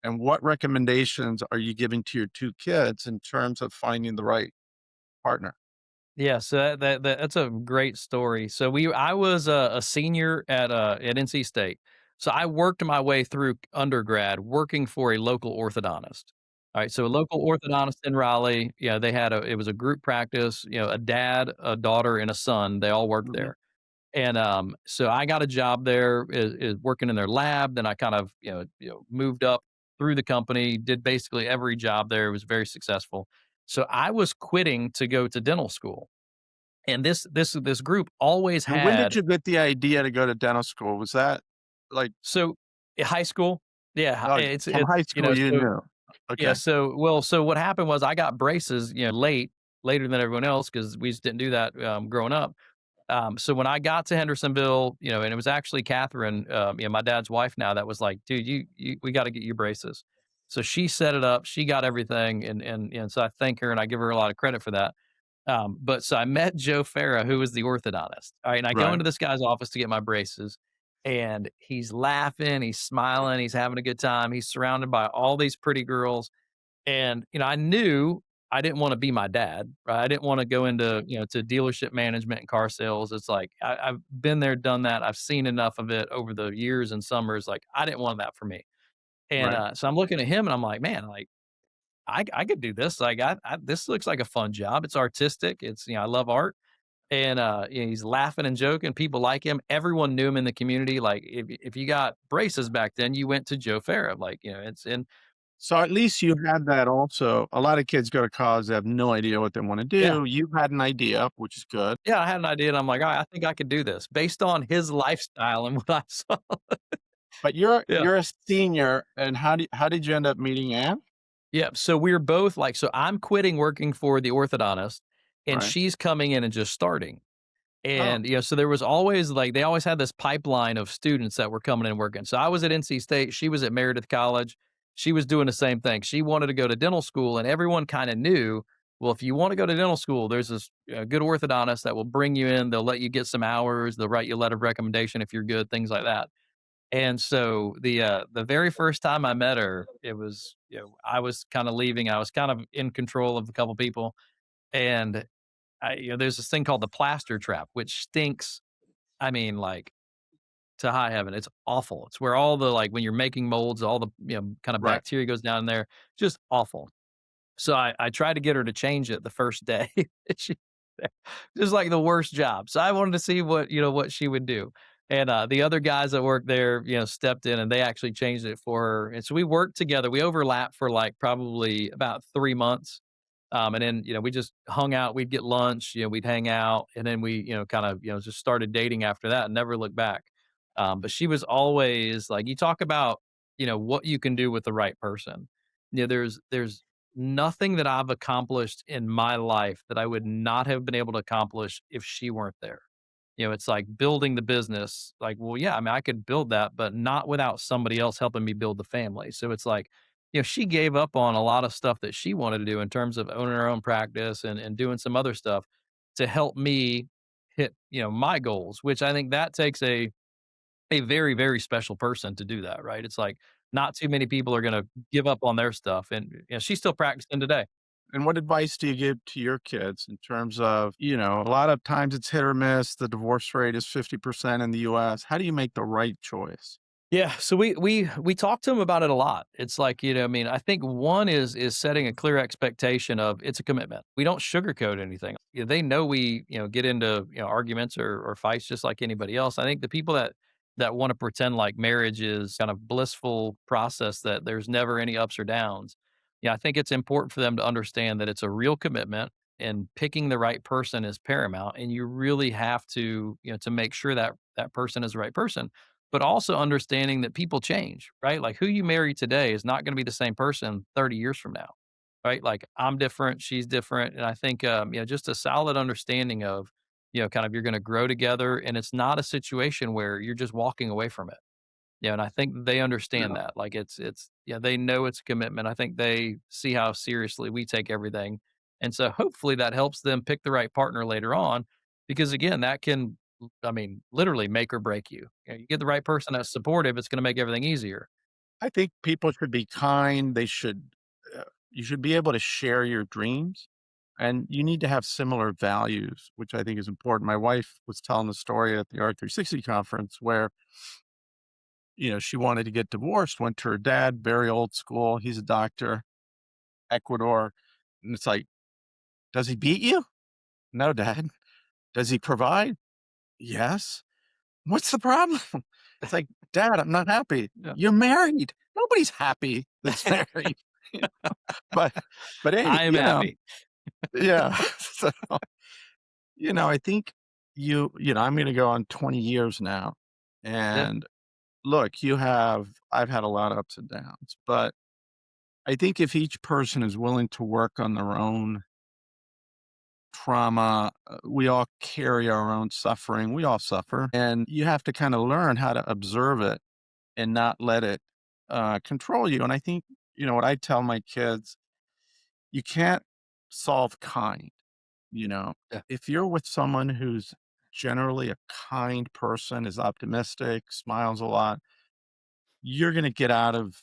Speaker 1: And what recommendations are you giving to your two kids in terms of finding the right partner?
Speaker 2: Yeah, so that's a great story. So I was a senior at NC State. So I worked my way through undergrad working for a local orthodontist. All right, so a local orthodontist in Raleigh, they had it was a group practice, a dad, a daughter, and a son. They all worked
Speaker 1: Mhm.
Speaker 2: there. And so I got a job there is working in their lab. Then I kind of, moved up through the company, did basically every job there, was very successful. So I was quitting to go to dental school, and this group always
Speaker 1: And when did
Speaker 2: had
Speaker 1: you get the idea to go to dental school? Was that like,
Speaker 2: so high school, yeah,
Speaker 1: like from high school you
Speaker 2: so
Speaker 1: knew?
Speaker 2: yeah,
Speaker 1: Okay.
Speaker 2: so what happened was I got braces, later than everyone else because we just didn't do that growing up. So when I got to Hendersonville, and it was actually Catherine, my dad's wife now, that was like, dude, we got to get you braces. So she set it up, she got everything, and so I thank her and I give her a lot of credit for that. But so I met Joe Farah, who was the orthodontist. All right. And I go
Speaker 1: Right.
Speaker 2: into this guy's office to get my braces, and he's laughing, he's smiling, he's having a good time. He's surrounded by all these pretty girls. And, I knew I didn't want to be my dad, right? I didn't want to go into, to dealership management and car sales. It's like I've been there, done that. I've seen enough of it over the years and summers. Like I didn't want that for me. And
Speaker 1: Right.
Speaker 2: so I'm looking at him and I'm like, man, like I could do this. Like this looks like a fun job. It's artistic. It's I love art, and he's laughing and joking. People like him. Everyone knew him in the community. Like if you got braces back then, you went to Joe Farah. Like it's and
Speaker 1: So at least you had that also. A lot of kids go to college, they have no idea what they want to
Speaker 2: yeah,
Speaker 1: do. You had an idea, which is good.
Speaker 2: yeah. I had an idea, and I'm like, all right, I think I could do this based on his lifestyle and what I saw.
Speaker 1: But you're
Speaker 2: Yeah.
Speaker 1: you're a senior, and how did you end up meeting Anne?
Speaker 2: Yeah, so we're both like so I'm quitting working for the orthodontist, and
Speaker 1: Right.
Speaker 2: she's coming in and just starting.
Speaker 1: Oh,
Speaker 2: And, so there was always like they always had this pipeline of students that were coming and working. So I was at NC State, she was at Meredith College. She was doing the same thing. She wanted to go to dental school, and everyone kind of knew, well, if you want to go to dental school, there's this good orthodontist that will bring you in. They'll let you get some hours. They'll write you a letter of recommendation if you're good, things like that. And so the very first time I met her, it was I was kind of leaving. I was kind of in control of a couple people, and there's this thing called the plaster trap, which stinks. I mean, like to high heaven. It's awful. It's where all the like when you're making molds, all the kind of
Speaker 1: right.
Speaker 2: bacteria goes down in there. Just awful. So I tried to get her to change it the first day. She just like the worst job. So I wanted to see what she would do. And the other guys that worked there, stepped in and they actually changed it for her. And so we worked together. We overlapped for like probably about 3 months. And then, we just hung out. We'd get lunch, we'd hang out. And then we, kind of, just started dating after that and never looked back. But she was always like, you talk about, what you can do with the right person. There's nothing that I've accomplished in my life that I would not have been able to accomplish if she weren't there. It's like building the business. Like, well, yeah, I mean, I could build that, but not without somebody else helping me build the family. So it's like, she gave up on a lot of stuff that she wanted to do in terms of owning her own practice and doing some other stuff to help me hit, my goals, which I think that takes a very, very special person to do that, right? It's like not too many people are going to give up on their stuff. And she's still practicing today.
Speaker 1: And what advice do you give to your kids in terms of, a lot of times it's hit or miss. The divorce rate is 50% in the US. How do you make the right choice?
Speaker 2: Yeah, so we talk to them about it a lot. It's like, I mean, I think one is setting a clear expectation of it's a commitment. We don't sugarcoat anything. They know we, get into, arguments or fights just like anybody else. I think the people that want to pretend like marriage is kind of blissful process that there's never any ups or downs. Yeah, I think it's important for them to understand that it's a real commitment and picking the right person is paramount and you really have to, to make sure that that person is the right person. but also understanding that people change, right? Like who you marry today is not going to be the same person 30 years from now, right? Like I'm different, she's different. And I think, just a solid understanding of, kind of you're going to grow together and it's not a situation where you're just walking away from it. Yeah, and I think they understand
Speaker 1: Yeah.
Speaker 2: that. Like yeah, they know it's a commitment. I think they see how seriously we take everything. And so hopefully that helps them pick the right partner later on because again, that can I mean, literally make or break you. You get the right person that's supportive, it's going to make everything easier.
Speaker 1: I think people should be kind. You should be able to share your dreams and you need to have similar values, which I think is important. My wife was telling the story at the R360 conference where, she wanted to get divorced, went to her dad, very old school. He's a doctor, Ecuador. And it's like, does he beat you? No, dad. Does he provide? Yes. What's the problem? It's like, dad, I'm not happy.
Speaker 2: Yeah.
Speaker 1: You're married. Nobody's happy that's married. But hey,
Speaker 2: I am happy.
Speaker 1: yeah. So, I think I'm gonna go on 20 years now.
Speaker 2: Yeah.
Speaker 1: And look, I've had a lot of ups and downs, but I think if each person is willing to work on their own trauma, we all carry our own suffering. We all suffer. And you have to kind of learn how to observe it and not let it control you. And I think, what I tell my kids, you can't solve kind. You know,
Speaker 2: Yeah.
Speaker 1: if you're with someone who's generally a kind person, is optimistic, smiles a lot, you're going to get out of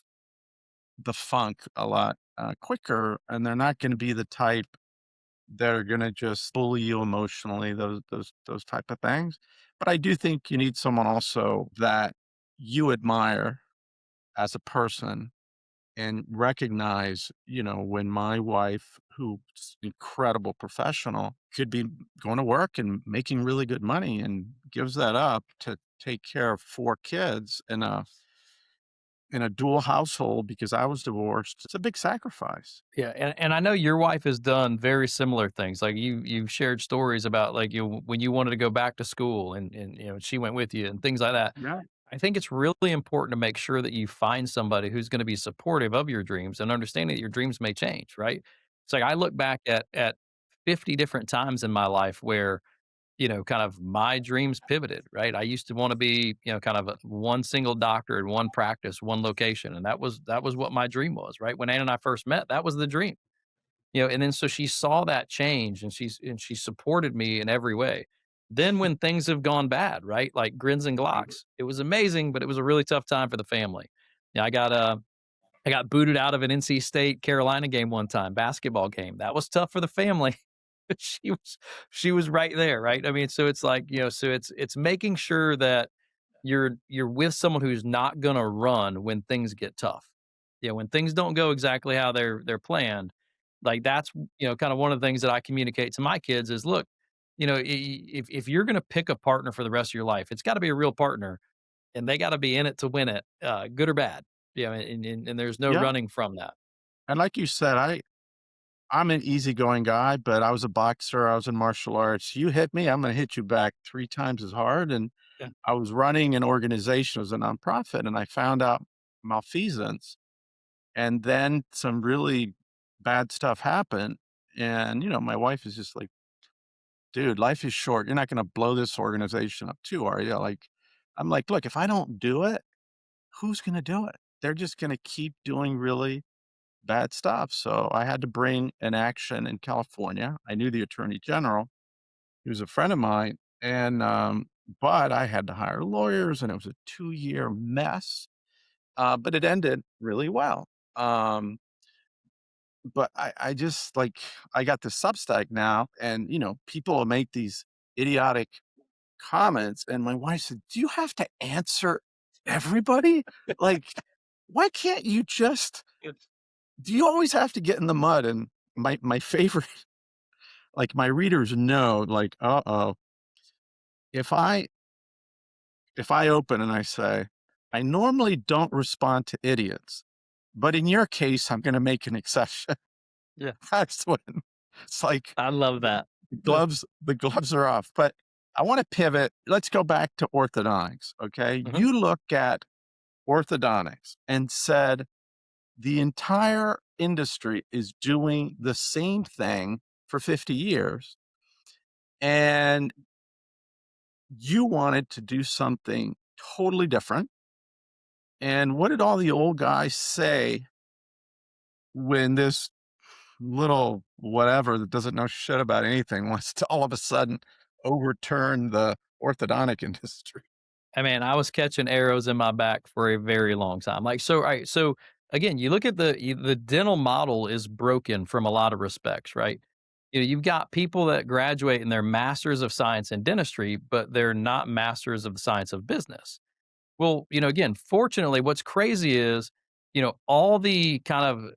Speaker 1: the funk a lot quicker. And they're not going to be the type that are going to just bully you emotionally, those type of things. But I do think you need someone also that you admire as a person and recognize, when my wife, who's incredible professional, could be going to work and making really good money and gives that up to take care of 4 kids in a dual household because I was divorced. It's a big sacrifice.
Speaker 2: Yeah, and I know your wife has done very similar things. Like you've shared stories about like when you wanted to go back to school and she went with you and things like that.
Speaker 1: Yeah.
Speaker 2: I think it's really important to make sure that you find somebody who's going to be supportive of your dreams and understanding that your dreams may change, right? It's like I look back at 50 different times in my life where kind of my dreams pivoted, right? I used to want to be, kind of one single doctor in one practice, one location, and that was what my dream was, right? When Ann and I first met, that was the dream, and then so she saw that change, and she supported me in every way. Then when things have gone bad, right, like grins and glocks, it was amazing, but it was a really tough time for the family. Yeah, I got booted out of an NC State Carolina game one time, basketball game. That was tough for the family. She was she was right there, right? I mean, so it's like, so it's making sure that you're with someone who's not gonna run when things get tough. Yeah, when things don't go exactly how they're planned, like that's, kind of one of the things that I communicate to my kids is, look, if you're gonna pick a partner for the rest of your life, it's gotta be a real partner and they gotta be in it to win it, good or bad. And there's no
Speaker 1: Yeah.
Speaker 2: running from that.
Speaker 1: And like you said, I'm an easygoing guy, but I was a boxer. I was in martial arts. You hit me, I'm going to hit you back 3 times as hard. And
Speaker 2: Yeah.
Speaker 1: I was running an organization, it was a nonprofit, and I found out malfeasance. And then some really bad stuff happened. And, my wife is just like, dude, life is short. You're not going to blow this organization up too, are you? Like, I'm like, look, if I don't do it, who's going to do it? They're just going to keep doing really bad stuff. So I had to bring an action in California. I knew the attorney general. He was a friend of mine. And, but I had to hire lawyers and it was a 2-year mess. But it ended really well. But I just like, I got the Substack now and, people will make these idiotic comments. And my wife said, do you have to answer everybody? Like, why can't you just, do you always have to get in the mud? And my favorite, like my readers know, like, uh-oh, if I if I open and I say, I normally don't respond to idiots, but in your case, I'm gonna make an exception.
Speaker 2: Yeah.
Speaker 1: That's when it's like
Speaker 2: I love that.
Speaker 1: the gloves are off. But I want to pivot. Let's go back to orthodontics. Okay.
Speaker 2: Mhm.
Speaker 1: You look at orthodontics and said the entire industry is doing the same thing for 50 years. And you wanted to do something totally different. And what did all the old guys say when this little whatever that doesn't know shit about anything wants to all of a sudden overturn the orthodontic industry?
Speaker 2: I mean, I was catching arrows in my back for a very long time. Like, so, right. So again, you look at the dental model is broken from a lot of respects, right? You've got people that graduate and they're masters of science in dentistry, but they're not masters of the science of business. Well, again, fortunately, what's crazy is, all the kind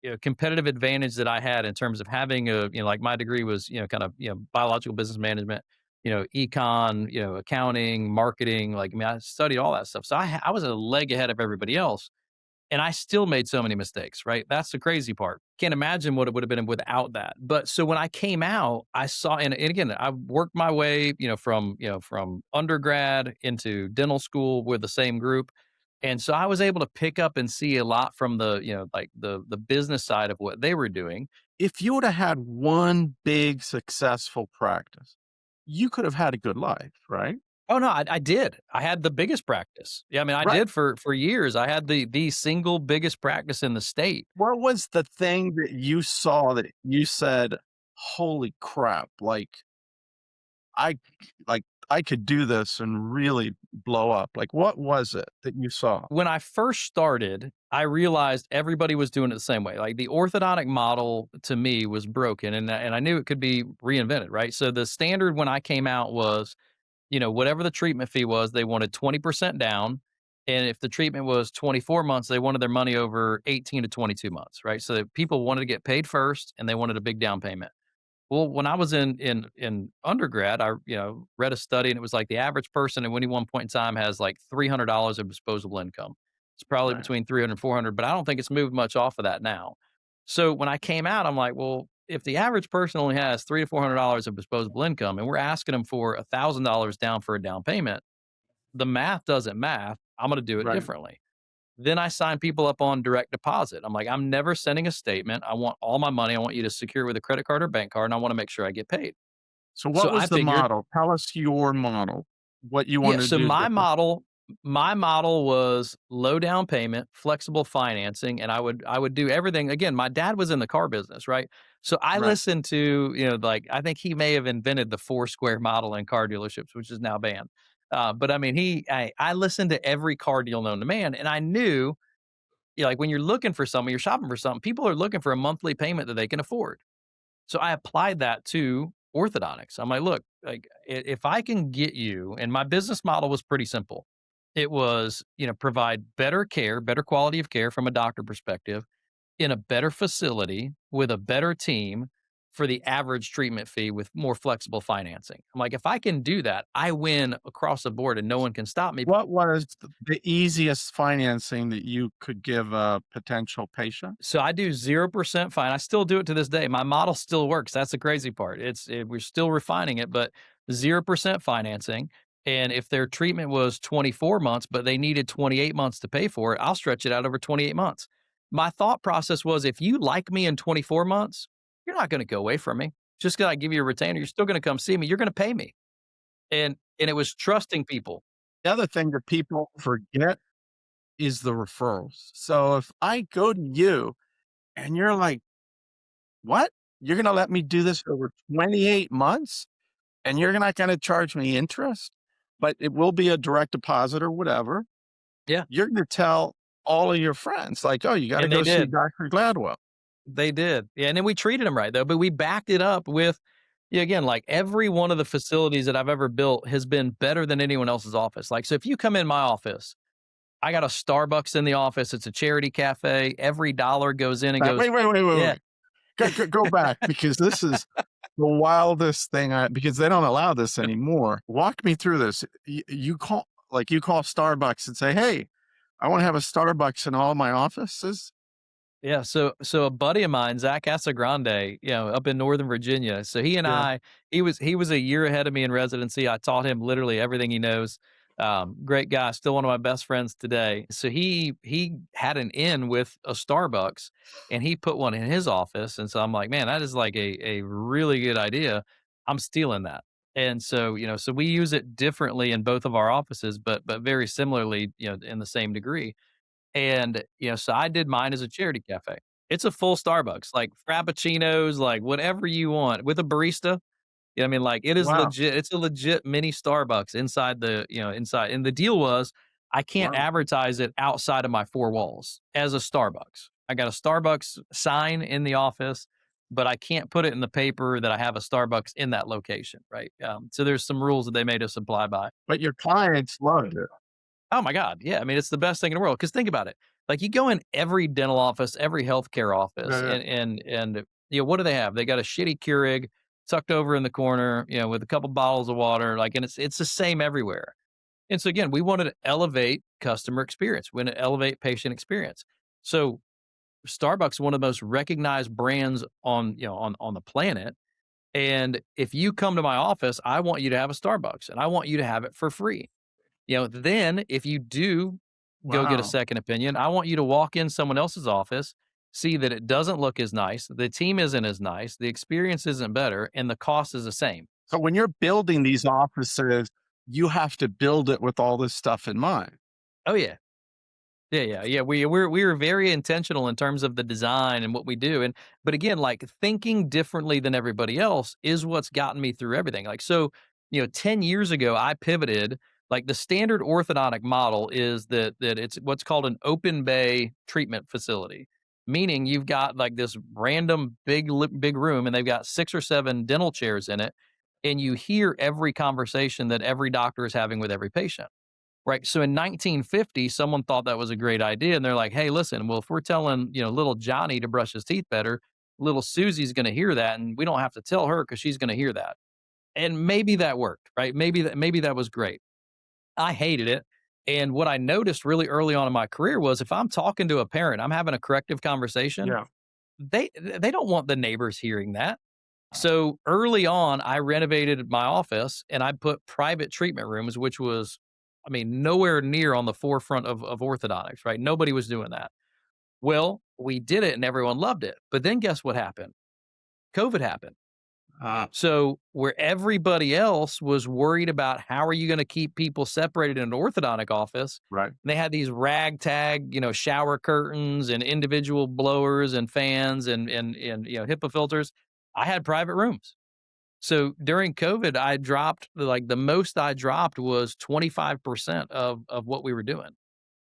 Speaker 2: of competitive advantage that I had in terms of having like my degree was, kind of, biological business management, econ, accounting, marketing. Like, I mean, I studied all that stuff. So I was a leg ahead of everybody else. And I still made so many mistakes, right? That's the crazy part. Can't imagine what it would have been without that. But so when I came out, I saw, and again, I worked my way, from undergrad into dental school with the same group. And so I was able to pick up and see a lot from the, like the business side of what they were doing.
Speaker 1: If you would have had one big successful practice, you could have had a good life, right?
Speaker 2: Oh no, I did. I had the biggest practice. Yeah, I mean, I
Speaker 1: Right.
Speaker 2: did for years. I had the single biggest practice in the state.
Speaker 1: What was the thing that you saw that you said, "Holy crap, I like, I could do this and really blow up." Like, what was it that you saw?
Speaker 2: When I first started, I realized everybody was doing it the same way. Like the orthodontic model to me was broken, and I knew it could be reinvented, right? So the standard when I came out was, whatever the treatment fee was, they wanted 20% down. And if the treatment was 24 months, they wanted their money over 18 to 22 months, right? So that people wanted to get paid first and they wanted a big down payment. Well, when I was in undergrad, I read a study and it was like the average person at any one point in time has like $300 of disposable income. It's probably
Speaker 1: Right.
Speaker 2: between 300 and 400, but I don't think it's moved much off of that now. So when I came out, I'm like, well, if the average person only has $300 to $400 of disposable income, and we're asking them for $1,000 down for a down payment, the math doesn't math. I'm going to do it
Speaker 1: Right.
Speaker 2: differently. Then I sign people up on direct deposit. I'm like, I'm never sending a statement. I want all my money. I want you to secure with a credit card or bank card, and I want to make sure I get paid.
Speaker 1: So
Speaker 2: So
Speaker 1: what
Speaker 2: I
Speaker 1: was the
Speaker 2: figured,
Speaker 1: model? Tell us your model, what you
Speaker 2: yeah.
Speaker 1: wanted
Speaker 2: So
Speaker 1: to do different.
Speaker 2: my model was low down payment, flexible financing, and I would do everything. Again, my dad was in the car business, right? So I
Speaker 1: Right.
Speaker 2: listened to, like I think he may have invented the four square model in car dealerships, which is now banned. But I mean, I listened to every car deal known to man, and I knew, like when you're looking for something, you're shopping for something, people are looking for a monthly payment that they can afford. So I applied that to orthodontics. I'm like, look, like if I can get you, and my business model was pretty simple. It was, provide better care, better quality of care from a doctor perspective in a better facility with a better team for the average treatment fee with more flexible financing. I'm like, if I can do that, I win across the board and no one can stop me.
Speaker 1: What was the easiest financing that you could give a potential patient?
Speaker 2: So I do 0% fine. I still do it to this day. My model still works. That's the crazy part. We're still refining it, but 0% financing. And if their treatment was 24 months, but they needed 28 months to pay for it, I'll stretch it out over 28 months. My thought process was if you like me in 24 months, you're not going to go away from me. Just because I give you a retainer, you're still going to come see me. You're going to pay me. And it was trusting people.
Speaker 1: The other thing that people forget is the referrals. So if I go to you and you're like, "What? You're gonna let me do this over 28 months and you're not gonna charge me interest, but it will be a direct deposit or whatever."
Speaker 2: Yeah.
Speaker 1: You're gonna tell all of your friends, like, "Oh, you gotta
Speaker 2: And they
Speaker 1: go see
Speaker 2: did.
Speaker 1: Dr. Gladwell."
Speaker 2: They did. Yeah, and then we treated them right, though, but we backed it up with, yeah, again, like, every one of the facilities that I've ever built has been better than anyone else's office. Like, so if you come in my office, I got a Starbucks in the office, it's a charity cafe, every dollar goes in and goes.
Speaker 1: Wait, wait, wait, wait,
Speaker 2: Yeah.
Speaker 1: wait. Go back because this is the wildest thing because they don't allow this anymore. Walk me through this. You call Starbucks and say, "Hey, I wanna have a Starbucks in all my offices."
Speaker 2: Yeah, so a buddy of mine, Zach Asagrande, up in Northern Virginia. So he and
Speaker 1: Yeah.
Speaker 2: he was a year ahead of me in residency. I taught him literally everything he knows. Great guy, still one of my best friends today. So he had an in with a Starbucks, and he put one in his office. And so I'm like, man, that is like a really good idea. I'm stealing that. And so so we use it differently in both of our offices, but very similarly, in the same degree. And, so I did mine as a charity cafe. It's a full Starbucks, like frappuccinos, like whatever you want with a barista. You know what I mean? Like it is
Speaker 1: Wow.
Speaker 2: legit. It's a legit mini Starbucks inside inside. And the deal was I can't
Speaker 1: Wow.
Speaker 2: advertise it outside of my four walls as a Starbucks. I got a Starbucks sign in the office, but I can't put it in the paper that I have a Starbucks in that location. Right. So there's some rules that they made us apply by.
Speaker 1: But your clients loved it.
Speaker 2: Oh my god, yeah, I mean, it's the best thing in the world. Because think about it, like, you go in every dental office, every healthcare office,
Speaker 1: Yeah, yeah.
Speaker 2: and what do they have? They got a shitty Keurig tucked over in the corner, with a couple bottles of water, like, and it's the same everywhere. And so, again, we wanted to elevate customer experience. We wanna elevate patient experience. So, Starbucks, one of the most recognized brands on the planet, and if you come to my office, I want you to have a Starbucks, and I want you to have it for free. Then if you do go get a
Speaker 1: Wow.
Speaker 2: second opinion, I want you to walk in someone else's office, see that it doesn't look as nice, the team isn't as nice, the experience isn't better, and the cost is the same.
Speaker 1: So when you're building these offices, you have to build it with all this stuff in mind.
Speaker 2: Oh yeah. Yeah. We were very intentional in terms of the design and what we do. But again, like thinking differently than everybody else is what's gotten me through everything. Like so, 10 years ago I pivoted. Like the standard orthodontic model is that it's what's called an open bay treatment facility. Meaning you've got like this random big room and they've got 6 or 7 dental chairs in it, and you hear every conversation that every doctor is having with every patient. Right. So in 1950, someone thought that was a great idea. And they're like, hey, listen, well, if we're telling, little Johnny to brush his teeth better, little Susie's going to hear that. And we don't have to tell her because she's going to hear that. And maybe that worked, right? Maybe that was great. I hated it. And what I noticed really early on in my career was if I'm talking to a parent, I'm having a corrective conversation,
Speaker 1: Yeah.
Speaker 2: they don't want the neighbors hearing that. So early on, I renovated my office and I put private treatment rooms, which was, I mean, nowhere near on the forefront of orthodontics, right? Nobody was doing that. Well, we did it and everyone loved it. But then guess what happened? COVID happened.
Speaker 1: Ah,
Speaker 2: So where everybody else was worried about how are you going to keep people separated in an orthodontic office,
Speaker 1: right.
Speaker 2: they had these ragtag, shower curtains and individual blowers and fans and HIPAA filters. I had private rooms. So during COVID, I dropped like the most I dropped was 25% of what we were doing.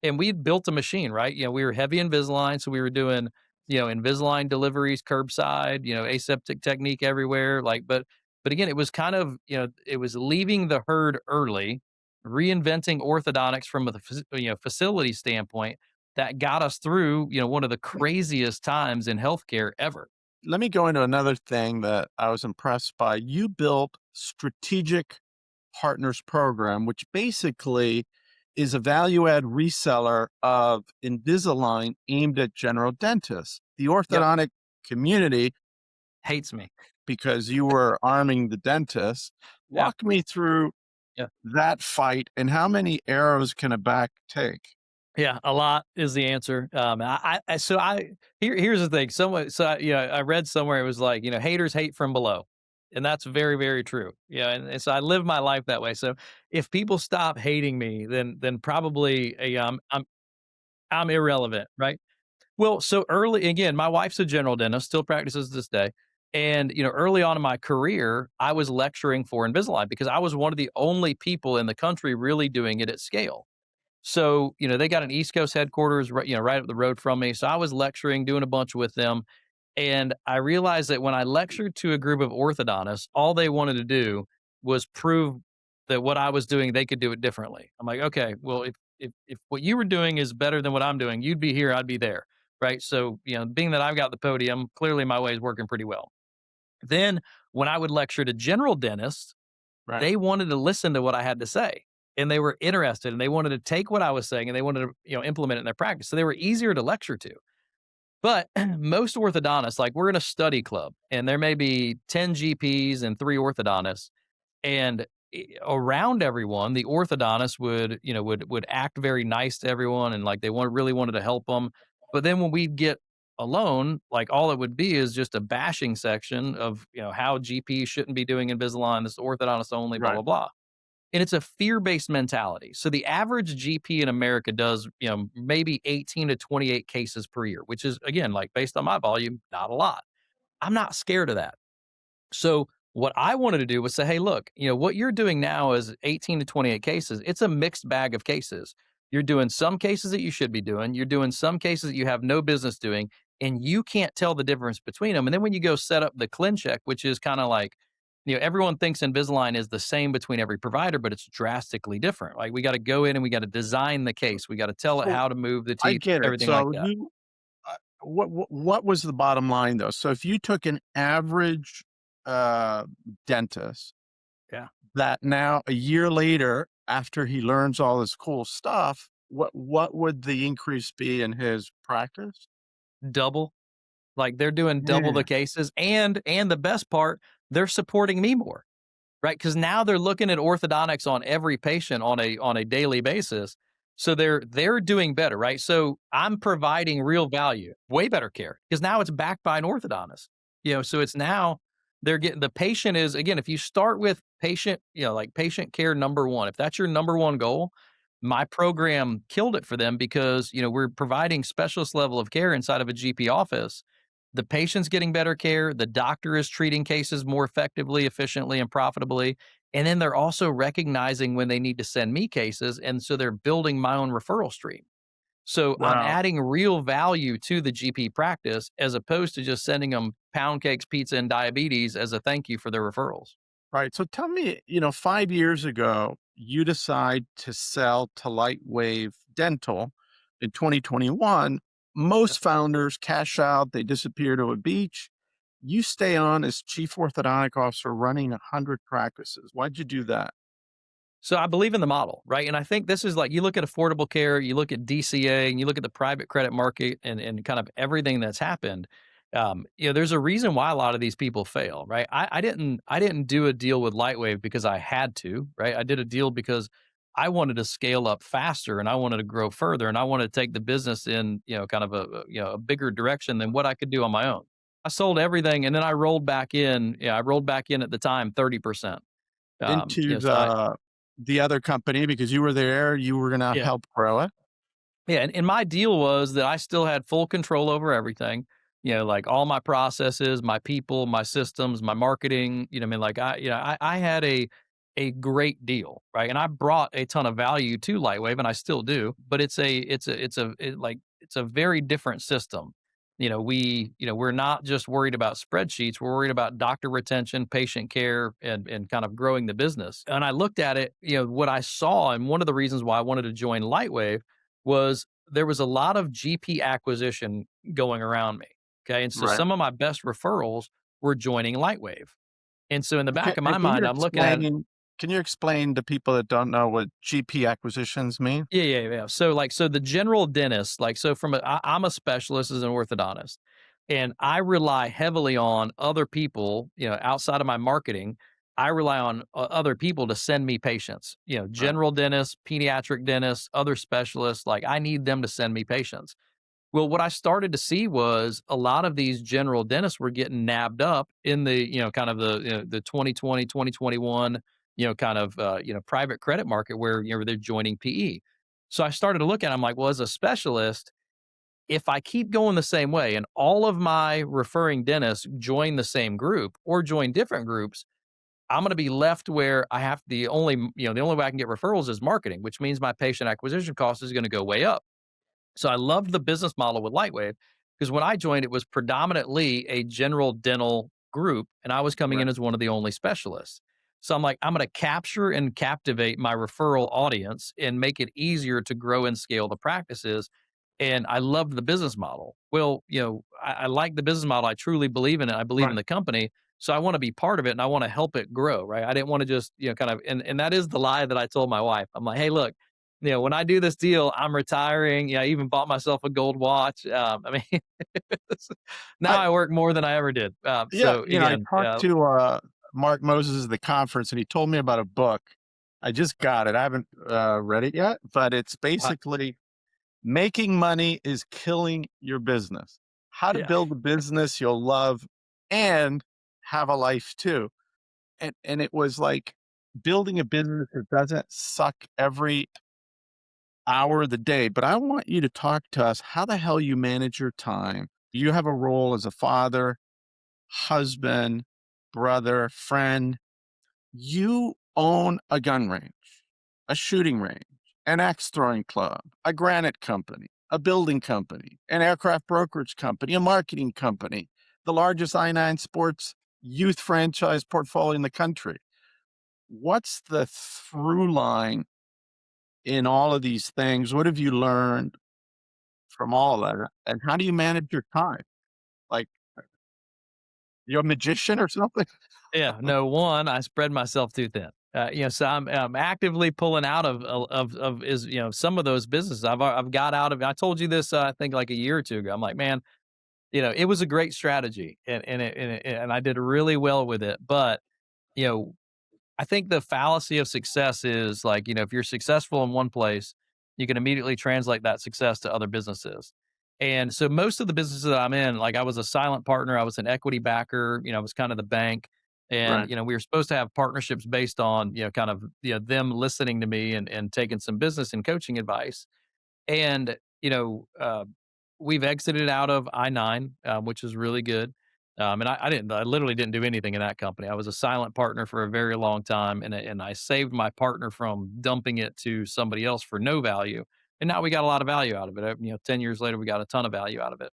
Speaker 2: And we'd built a machine, right? We were heavy Invisalign, so we were doing, Invisalign deliveries curbside, aseptic technique everywhere. Like, but again, it was kind of, it was leaving the herd early, reinventing orthodontics from a facility standpoint that got us through, one of the craziest times in healthcare ever.
Speaker 1: Let me go into another thing that I was impressed by. You built Strategic Partners Program, which basically is a value add reseller of Invisalign aimed at general dentists. The
Speaker 2: Yep,
Speaker 1: orthodontic community,
Speaker 2: hates me.
Speaker 1: because you were arming the dentists.
Speaker 2: Yeah.
Speaker 1: Walk me through
Speaker 2: Yeah.
Speaker 1: that fight and how many arrows can a back take?
Speaker 2: Yeah, a lot is the answer. Here's the thing. I read somewhere it was like, haters hate from below. And that's very, very true. Yeah. And so I live my life that way. So if people stop hating me, then probably I'm irrelevant, right? Well, so early again, my wife's a general dentist, still practices this day. And early on in my career, I was lecturing for Invisalign because I was one of the only people in the country really doing it at scale. So, they got an East Coast headquarters right up the road from me. So I was lecturing, doing a bunch with them. And I realized that when I lectured to a group of orthodontists, all they wanted to do was prove that what I was doing, they could do it differently. I'm like, okay, well, if what you were doing is better than what I'm doing, you'd be here, I'd be there. Right. So, being that I've got the podium, clearly my way is working pretty well. Then when I would lecture to general dentists,
Speaker 1: Right.
Speaker 2: they wanted to listen to what I had to say, and they were interested, and they wanted to take what I was saying and they wanted to, implement it in their practice. So they were easier to lecture to. But most orthodontists, like we're in a study club and there may be 10 GPs and 3 orthodontists. And around everyone, the orthodontist would, would act very nice to everyone and like they really wanted to help them. But then when we get alone, like all it would be is just a bashing section of, how GPs shouldn't be doing Invisalign, this orthodontist only, blah,
Speaker 1: Right.
Speaker 2: blah, blah. And it's a fear-based mentality. So the average GP in America does, maybe 18 to 28 cases per year, which is again, like based on my volume, not a lot. I'm not scared of that. So what I wanted to do was say, hey, look, what you're doing now is 18 to 28 cases. It's a mixed bag of cases. You're doing some cases that you should be doing. You're doing some cases that you have no business doing, and you can't tell the difference between them. And then when you go set up the ClinCheck, which is kind of like, everyone thinks Invisalign is the same between every provider, but it's drastically different. Like we got to go in and we got to design the case. We got to tell it
Speaker 1: So
Speaker 2: how to move the
Speaker 1: I
Speaker 2: teeth,
Speaker 1: get it.
Speaker 2: everything like
Speaker 1: So
Speaker 2: that.
Speaker 1: what was the bottom line though? So if you took an average uh, dentist
Speaker 2: Yeah.
Speaker 1: that now a year later, after he learns all this cool stuff, what would the increase be in his practice?
Speaker 2: Double. Like, they're doing double the
Speaker 1: Yeah.
Speaker 2: cases, and the best part, they're supporting me more, right? Because now they're looking at orthodontics on every patient on a daily basis, so they're doing better, right? So, I'm providing real value, way better care, because now it's backed by an orthodontist, so it's now they're getting the patient is again, if you start with patient, like patient care number 1, if that's your number 1 goal, my program killed it for them because, we're providing specialist level of care inside of a GP office. The patient's getting better care, the doctor is treating cases more effectively, efficiently, and profitably, and then they're also recognizing when they need to send me cases, and so they're building my own referral stream. So I'm
Speaker 1: Wow.
Speaker 2: adding real value to the GP practice as opposed to just sending them pound cakes, pizza, and diabetes as a thank you for their referrals.
Speaker 1: Right. So tell me, 5 years ago, you decide to sell to LightWave Dental in 2021. Most founders cash out, they disappear to a beach. You stay on as chief orthodontic officer running 100 practices. Why'd you do that?
Speaker 2: So I believe in the model, right? And I think this is like you look at affordable care, you look at DCA, and you look at the private credit market and kind of everything that's happened. There's a reason why a lot of these people fail, right? I didn't do a deal with Lightwave because I had to, right? I did a deal because I wanted to scale up faster and I wanted to grow further and I wanted to take the business in, kind of a bigger direction than what I could do on my own. I sold everything and then I rolled back in. Yeah, I rolled back in at the time 30%.
Speaker 1: Into
Speaker 2: So I
Speaker 1: the other company because you were there, you were gonna
Speaker 2: yeah.
Speaker 1: help grow it.
Speaker 2: Yeah, and my deal was that I still had full control over everything, like all my processes, my people, my systems, my marketing, what I mean? Like I had a great deal, right? And I brought a ton of value to Lightwave and I still do, but it's a very different system. We're not just worried about spreadsheets, we're worried about doctor retention, patient care, and kind of growing the business. And I looked at it, what I saw, and one of the reasons why I wanted to join Lightwave was there was a lot of GP acquisition going around me. Okay. And so
Speaker 1: Right.
Speaker 2: some of my best referrals were joining Lightwave. And so in the
Speaker 1: Okay,
Speaker 2: back of my
Speaker 1: and can you
Speaker 2: mind, I'm looking at
Speaker 1: explain to people that don't know what GP acquisitions mean?
Speaker 2: yeah, yeah, yeah. So the general dentist, like, so I'm a specialist as an orthodontist, and I rely heavily on other people, outside of my marketing. I rely on other people to send me patients,
Speaker 1: Right.
Speaker 2: general dentists, pediatric dentists, other specialists. Like, I need them to send me patients. Well, what I started to see was a lot of these general dentists were getting nabbed up in the, kind of the 2020, 2021, kind of, private credit market where, they're joining PE. So I started to look at it, I'm like, well, as a specialist, if I keep going the same way and all of my referring dentists join the same group or join different groups, I'm going to be left where I have the only way I can get referrals is marketing, which means my patient acquisition cost is going to go way up. So I loved the business model with Lightwave because when I joined, it was predominantly a general dental group, and I was coming
Speaker 1: Right.
Speaker 2: in as one of the only specialists. So I'm like, I'm going to capture and captivate my referral audience and make it easier to grow and scale the practices. And I loved the business model. Well, I like the business model. I truly believe in it. I believe in
Speaker 1: Right.
Speaker 2: the company. So I want to be part of it and I want to help it grow. Right. I didn't want to just, kind of, and that is the lie that I told my wife. I'm like, hey, look, you know, when I do this deal, I'm retiring. Yeah, I even bought myself a gold watch. I mean, now
Speaker 1: I
Speaker 2: I work more than I ever did.
Speaker 1: Yeah,
Speaker 2: So
Speaker 1: I
Speaker 2: again,
Speaker 1: talked to Mark Moses at the conference, and he told me about a book. I just got it. I haven't read it yet, but it's
Speaker 2: uh,
Speaker 1: basically making money is killing your business. How to
Speaker 2: yeah,
Speaker 1: build a business you'll love and have a life too. And it was like building a business that doesn't suck every hour of the day. But I want you to talk to us how the hell you manage your time. You have a role as a father, husband, brother, friend. You own a gun range, a shooting range, an axe throwing club, a granite company, a building company, an aircraft brokerage company, a marketing company, the largest I-9 sports youth franchise portfolio in the country. What's the through line in all of these things? What have you learned from all of that? And how do you manage your time? Like, you're a magician or something?
Speaker 2: yeah. No, one, I spread myself too thin. You know, so I'm actively pulling out of is you know some of those businesses. I've got out of. I told you this I think like a year or two ago. I'm like, man, you know, it was a great strategy, and I did really well with it. But you know, I think the fallacy of success is like, you know, if you're successful in one place, you can immediately translate that success to other businesses. And so most of the businesses that I'm in, like I was a silent partner, I was an equity backer, you know, I was kind of the bank. And,
Speaker 1: Right.
Speaker 2: you know, we were supposed to have partnerships based on, you know, kind of, you know, them listening to me and taking some business and coaching advice. And, you know, we've exited out of I-9, which is really good. And I literally didn't do anything in that company. I was a silent partner for a very long time, and I saved my partner from dumping it to somebody else for no value. And now we got a lot of value out of it. You know, 10 years later, we got a ton of value out of it.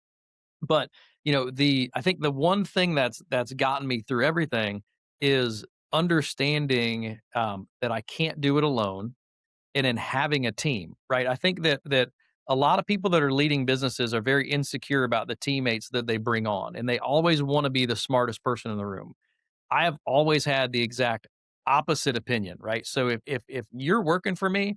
Speaker 2: But, you know, I think the one thing that's gotten me through everything is understanding that I can't do it alone and in having a team, right? I think that a lot of people that are leading businesses are very insecure about the teammates that they bring on, and they always want to be the smartest person in the room. I have always had the exact opposite opinion, right? So if you're working for me,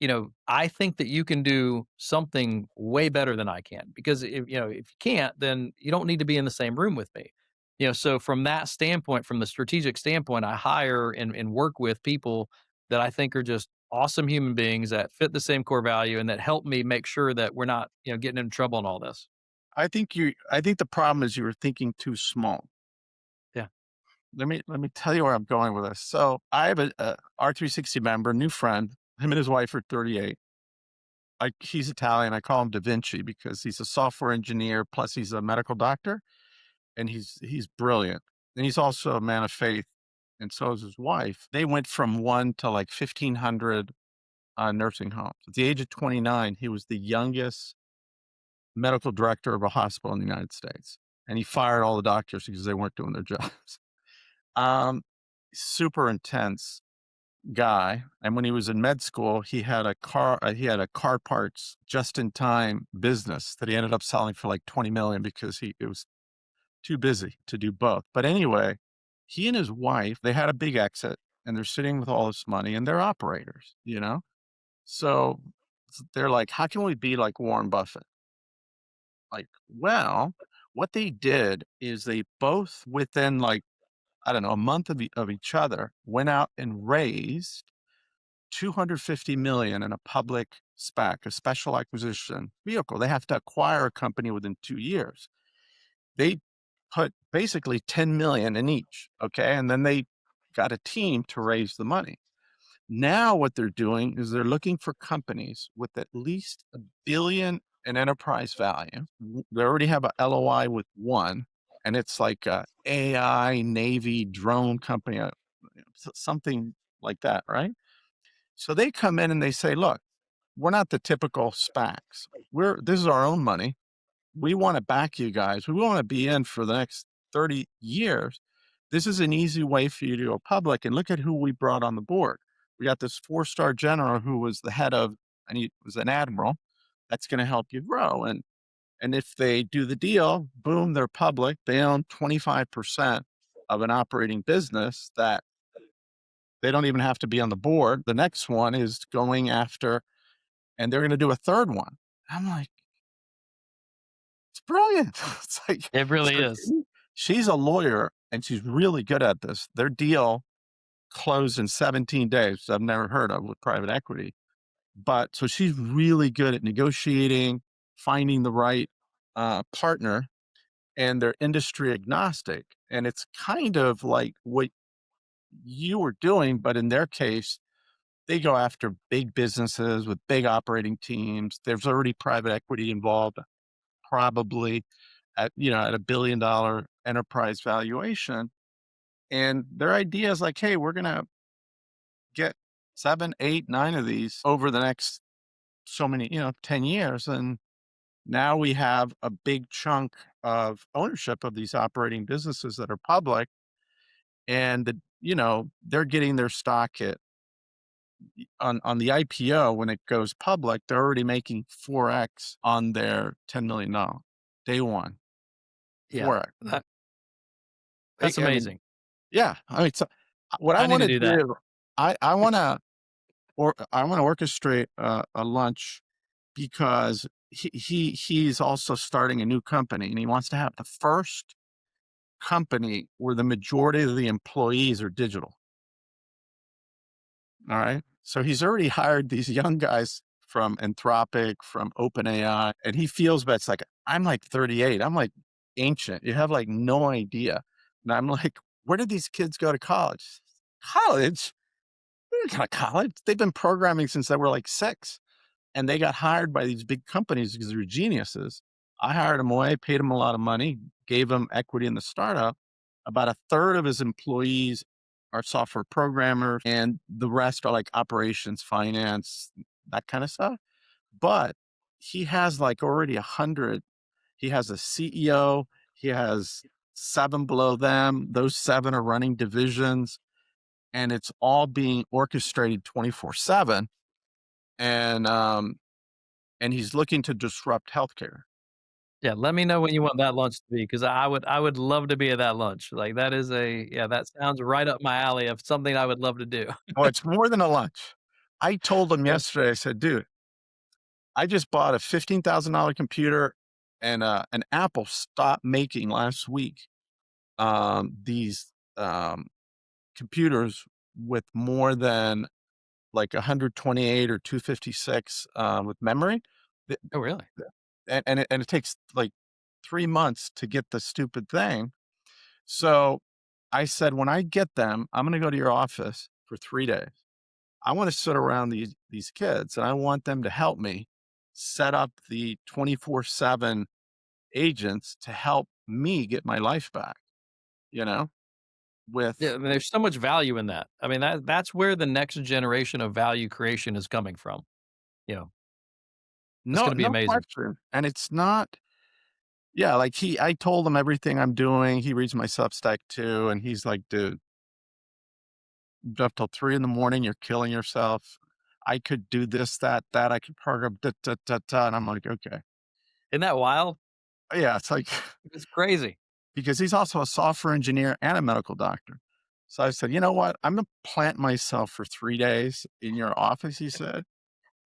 Speaker 2: you know, I think that you can do something way better than I can because if you know, if you can't, then you don't need to be in the same room with me. You know, so from that standpoint, from the strategic standpoint, I hire and work with people that I think are just awesome human beings that fit the same core value and that help me make sure that we're not, you know, getting in trouble in all this.
Speaker 1: I think the problem is you were thinking too small.
Speaker 2: Yeah.
Speaker 1: Let me tell you where I'm going with this. So I have a R360 member, new friend. Him and his wife are 38. He's Italian. I call him Da Vinci because he's a software engineer, plus he's a medical doctor, and he's brilliant. And he's also a man of faith, and so is his wife. They went from one to like 1,500 nursing homes. At the age of 29, he was the youngest medical director of a hospital in the United States, and he fired all the doctors because they weren't doing their jobs. Um, Super intense guy. And when he was in med school, he had a car parts just in time business that he ended up selling for like 20 million because it was too busy to do both. But anyway, he and his wife, they had a big exit and they're sitting with all this money and they're operators, you know? So they're like, how can we be like Warren Buffett? Like, well, what they did is they both within like, I don't know, a month of each other went out and raised 250 million in a public SPAC, a special acquisition vehicle. They have to acquire a company within 2 years. They put basically 10 million in each. Okay. And then they got a team to raise the money. Now, what they're doing is they're looking for companies with at least a billion in enterprise value. They already have a LOI with one, and it's like a AI Navy drone company, something like that, right? So they come in and they say, look, we're not the typical SPACs. This is our own money. We want to back you guys. We want to be in for the next 30 years. This is an easy way for you to go public. And look at who we brought on the board. We got this 4-star general who was the head of, and he was an admiral. That's going to help you grow. And if they do the deal, boom, they're public. They own 25% of an operating business that they don't even have to be on the board. The next one is going after. and they're going to do a third one. I'm like, it's brilliant. It's like,
Speaker 2: It really
Speaker 1: so
Speaker 2: is.
Speaker 1: she's a lawyer and she's really good at this. Their deal closed in 17 days. I've never heard of with private equity. But so she's really good at negotiating, finding the right partner, and they're industry agnostic. And it's kind of like what you were doing, but in their case, they go after big businesses with big operating teams. There's already private equity involved, probably at $1 billion enterprise valuation. And their idea is like, hey, we're gonna get 7, 8, 9 of these over the next so many, 10 years. And now we have a big chunk of ownership of these operating businesses that are public, and they're getting their stock at on the IPO. When it goes public, they're already making 4x on their $10 million day one.
Speaker 2: Yeah,
Speaker 1: 4x.
Speaker 2: that's
Speaker 1: I mean,
Speaker 2: amazing.
Speaker 1: yeah. I mean, so what I
Speaker 2: I need
Speaker 1: want
Speaker 2: to
Speaker 1: to
Speaker 2: do that.
Speaker 1: do, I want to orchestrate a lunch, because he's also starting a new company, and he wants to have the first company where the majority of the employees are digital. All right. So he's already hired these young guys from Anthropic, from OpenAI, and he feels bad. It's like, I'm like 38. I'm like ancient. You have like no idea. And I'm like, where did these kids go to college? College? They didn't go to college. They've been programming since they were like 6, and they got hired by these big companies because they're geniuses. I hired him away, paid him a lot of money, gave him equity in the startup. About a third of his employees are software programmers, and the rest are like operations, finance, that kind of stuff. But he has like already 100. He has a CEO. He has 7 below them. Those 7 are running divisions, and it's all being orchestrated 24/7. And and he's looking to disrupt healthcare.
Speaker 2: Yeah, let me know when you want that lunch to be, because I would love to be at that lunch. Like, that is a yeah, that sounds right up my alley of something I would love to do.
Speaker 1: Oh, it's more than a lunch. I told him
Speaker 2: Yeah.
Speaker 1: yesterday, I said, dude, I just bought a $15,000 computer, and an Apple stopped making last week these computers with more than like 128 or 256 with memory. Th-
Speaker 2: Oh, really?
Speaker 1: and it takes like 3 months to get the stupid thing. So I said, when I get them, I'm going to go to your office for 3 days. I want to sit around these kids, and I want them to help me set up the 24/7 agents to help me get my life back, you know,
Speaker 2: Yeah,
Speaker 1: with
Speaker 2: I mean, there's so much value in that. I mean, that's where the next generation of value creation is coming from. You know, it's
Speaker 1: no
Speaker 2: gonna be
Speaker 1: no
Speaker 2: amazing.
Speaker 1: question. And it's not, yeah, like I told him everything I'm doing. He reads my Substack too, and he's like, dude, up till 3 in the morning, you're killing yourself. I could do this, that. I could program da, da, da, da. And I'm like, okay.
Speaker 2: Isn't that wild?
Speaker 1: Yeah, it's like,
Speaker 2: It's crazy.
Speaker 1: because he's also a software engineer and a medical doctor. So I said, you know what? I'm going to plant myself for 3 days in your office. He said,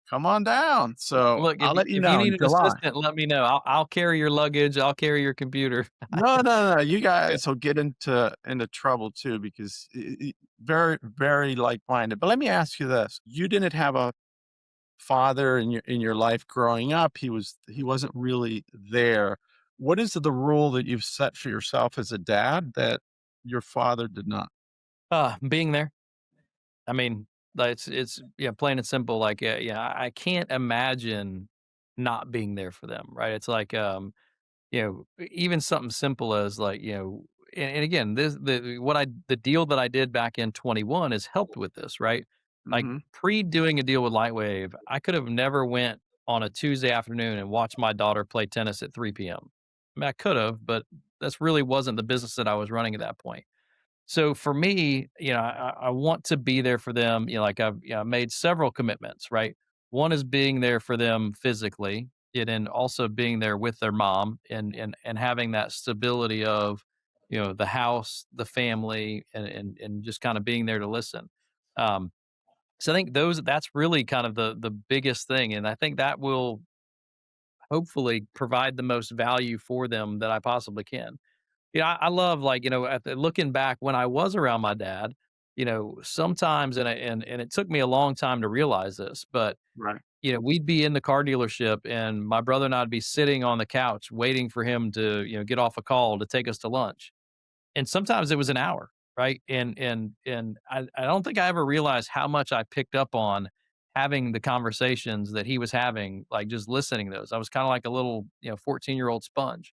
Speaker 1: come on down. So
Speaker 2: Look,
Speaker 1: I'll let you
Speaker 2: if you
Speaker 1: know
Speaker 2: need
Speaker 1: in
Speaker 2: an
Speaker 1: July.
Speaker 2: assistant, let me know. I'll carry your luggage, I'll carry your computer.
Speaker 1: No, no, no. You
Speaker 2: Yeah.
Speaker 1: guys will get into trouble too, because very, very like minded. But let me ask you this: you didn't have a father in your life growing up. He wasn't really there. What is the rule that you've set for yourself as a dad that your father did not?
Speaker 2: Being there. I mean, like, it's yeah, plain and simple, like, yeah, I can't imagine not being there for them, right? It's like, even something simple as like, and again, this the deal that I did back in 21 has helped with this, right? Like,
Speaker 1: Hmm.
Speaker 2: pre doing a deal with LightWave, I could have never went on a Tuesday afternoon and watched my daughter play tennis at 3 p.m. I mean, I could have, but that's really wasn't the business that I was running at that point. So for me, I want to be there for them. Like I've made several commitments, right? One is being there for them physically, and then also being there with their mom, and having that stability of, the house, the family, and just kind of being there to listen. Um, So I think that's really kind of the biggest thing, and I think that will hopefully provide the most value for them that I possibly can. Yeah, I love, like, looking back when I was around my dad, sometimes, and it took me a long time to realize this, but,
Speaker 1: Right.
Speaker 2: we'd be in the car dealership and my brother and I'd be sitting on the couch waiting for him to, get off a call to take us to lunch. And sometimes it was an hour, right? And I don't think I ever realized how much I picked up on having the conversations that he was having, like, just listening to those. I was kinda like a little, 14-year-old sponge.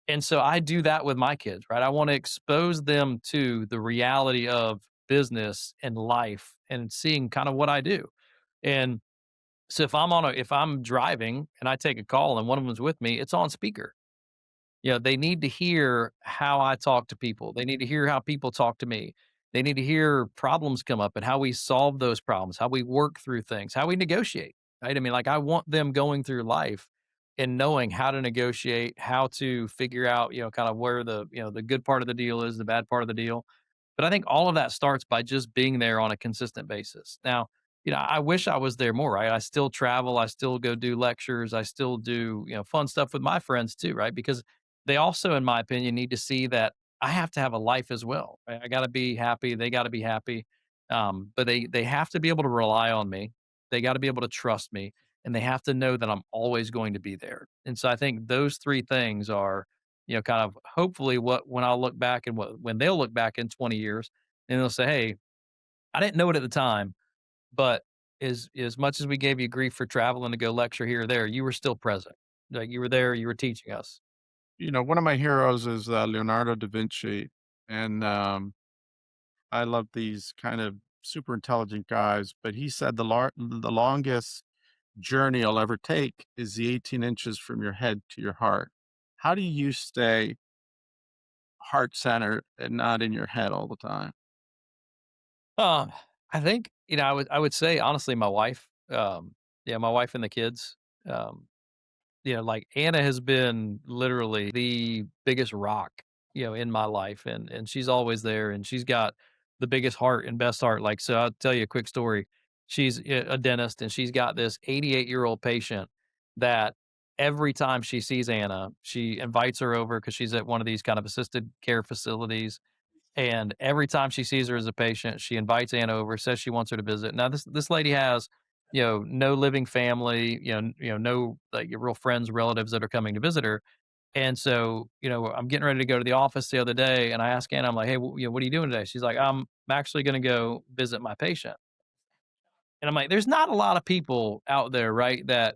Speaker 2: And so I do that with my kids, right? I wanna expose them to the reality of business and life and seeing kind of what I do. And so if I'm driving and I take a call and one of them's with me, it's on speaker. They need to hear how I talk to people. They need to hear how people talk to me. They need to hear problems come up and how we solve those problems, how we work through things, how we negotiate, right? I mean, like, I want them going through life and knowing how to negotiate, how to figure out, kind of where the good part of the deal is, the bad part of the deal. But I think all of that starts by just being there on a consistent basis. Now, I wish I was there more, right? I still travel, I still go do lectures, I still do, fun stuff with my friends too, right? Because they also, in my opinion, need to see that I have to have a life as well. Right? I got to be happy. They got to be happy. But they have to be able to rely on me. They got to be able to trust me, and they have to know that I'm always going to be there. And so I think those three things are, kind of hopefully what when I'll look back and when they'll look back in 20 years, and they'll say, "Hey, I didn't know it at the time, but as much as we gave you grief for traveling to go lecture here or there, you were still present. Like, you were there. You were teaching us."
Speaker 1: One of my heroes is Leonardo da Vinci, and I love these kind of super intelligent guys. But he said the longest journey I'll ever take is the 18 inches from your head to your heart. How do you stay heart centered and not in your head all the time?
Speaker 2: Um, I think, I would say honestly my wife, yeah, my wife and the kids, um, like, Anna has been literally the biggest rock, in my life, and she's always there, and she's got the biggest heart and best heart. Like, so I'll tell you a quick story. She's a dentist, and she's got this 88-year-old patient that every time she sees Anna, she invites her over because she's at one of these kind of assisted care facilities, and every time she sees her as a patient, she invites Anna over, says she wants her to visit. Now this lady has, no living family, no, like, real friends, relatives that are coming to visit her. And so, I'm getting ready to go to the office the other day, and I ask Anna, I'm like, "Hey, what are you doing today?" She's like, "I'm actually going to go visit my patient." And I'm like, "There's not a lot of people out there, right? That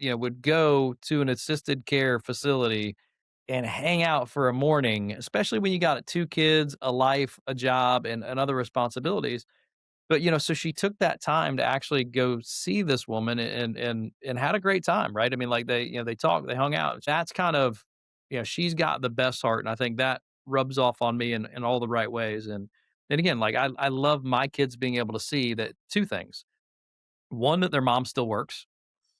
Speaker 2: would go to an assisted care facility and hang out for a morning, especially when you got 2 kids, a life, a job, and other responsibilities." But, so she took that time to actually go see this woman and had a great time, right? I mean, like, they talked, they hung out. That's kind of, she's got the best heart, and I think that rubs off on me in all the right ways. And again, like, I love my kids being able to see that 2 things. 1, that their mom still works,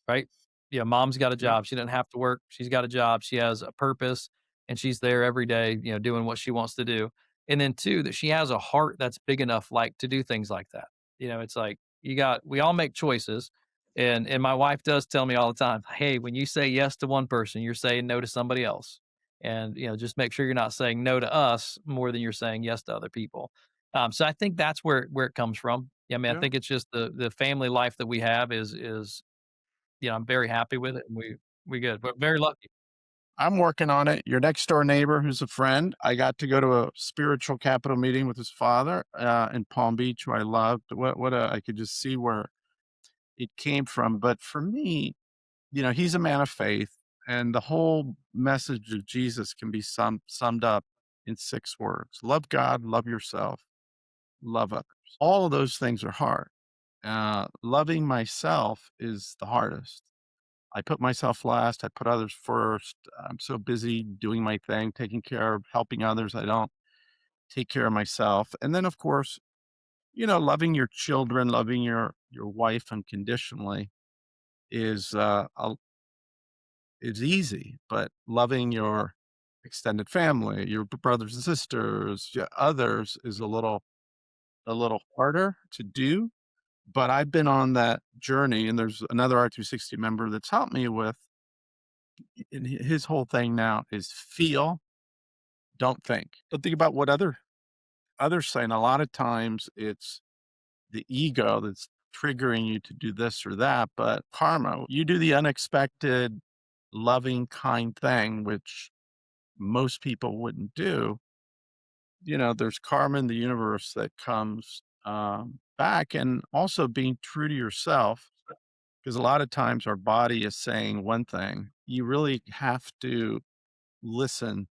Speaker 2: right? Yeah, mom's got a
Speaker 1: Yep.
Speaker 2: job. She doesn't have to work. She's got a job. She has a purpose, and she's there every day, doing what she wants to do. And then 2, that she has a heart that's big enough, like, to do things like that. It's like, we all make choices. And my wife does tell me all the time, "Hey, when you say yes to one person, you're saying no to somebody else. And, just make sure you're not saying no to us more than you're saying yes to other people." So I think that's where it comes from. Yeah, I mean, I
Speaker 1: Yeah.
Speaker 2: think it's just the family life that we have is, I'm very happy with it, and we good. We're very lucky.
Speaker 1: I'm working on it. Your next door neighbor, who's a friend, I got to go to a spiritual capital meeting with his father in Palm Beach, who I loved. I could just see where it came from. But for me, he's a man of faith, and the whole message of Jesus can be summed up in 6 words: love God, love yourself, love others. All of those things are hard. Loving myself is the hardest. I put myself last. I put others first. I'm so busy doing my thing, taking care of helping others. I don't take care of myself. And then, of course, loving your children, loving your wife unconditionally is is easy. But loving your extended family, your brothers and sisters, others is a little harder to do. But I've been on that journey, and there's another R260 member that's helped me with, and his whole thing now is feel, don't think. Don't think about what others say. And a lot of times it's the ego that's triggering you to do this or that. But karma, you do the unexpected, loving, kind thing, which most people wouldn't do. There's karma in the universe that comes back, and also being true to yourself. Because a lot of times our body is saying one thing, you really have to listen.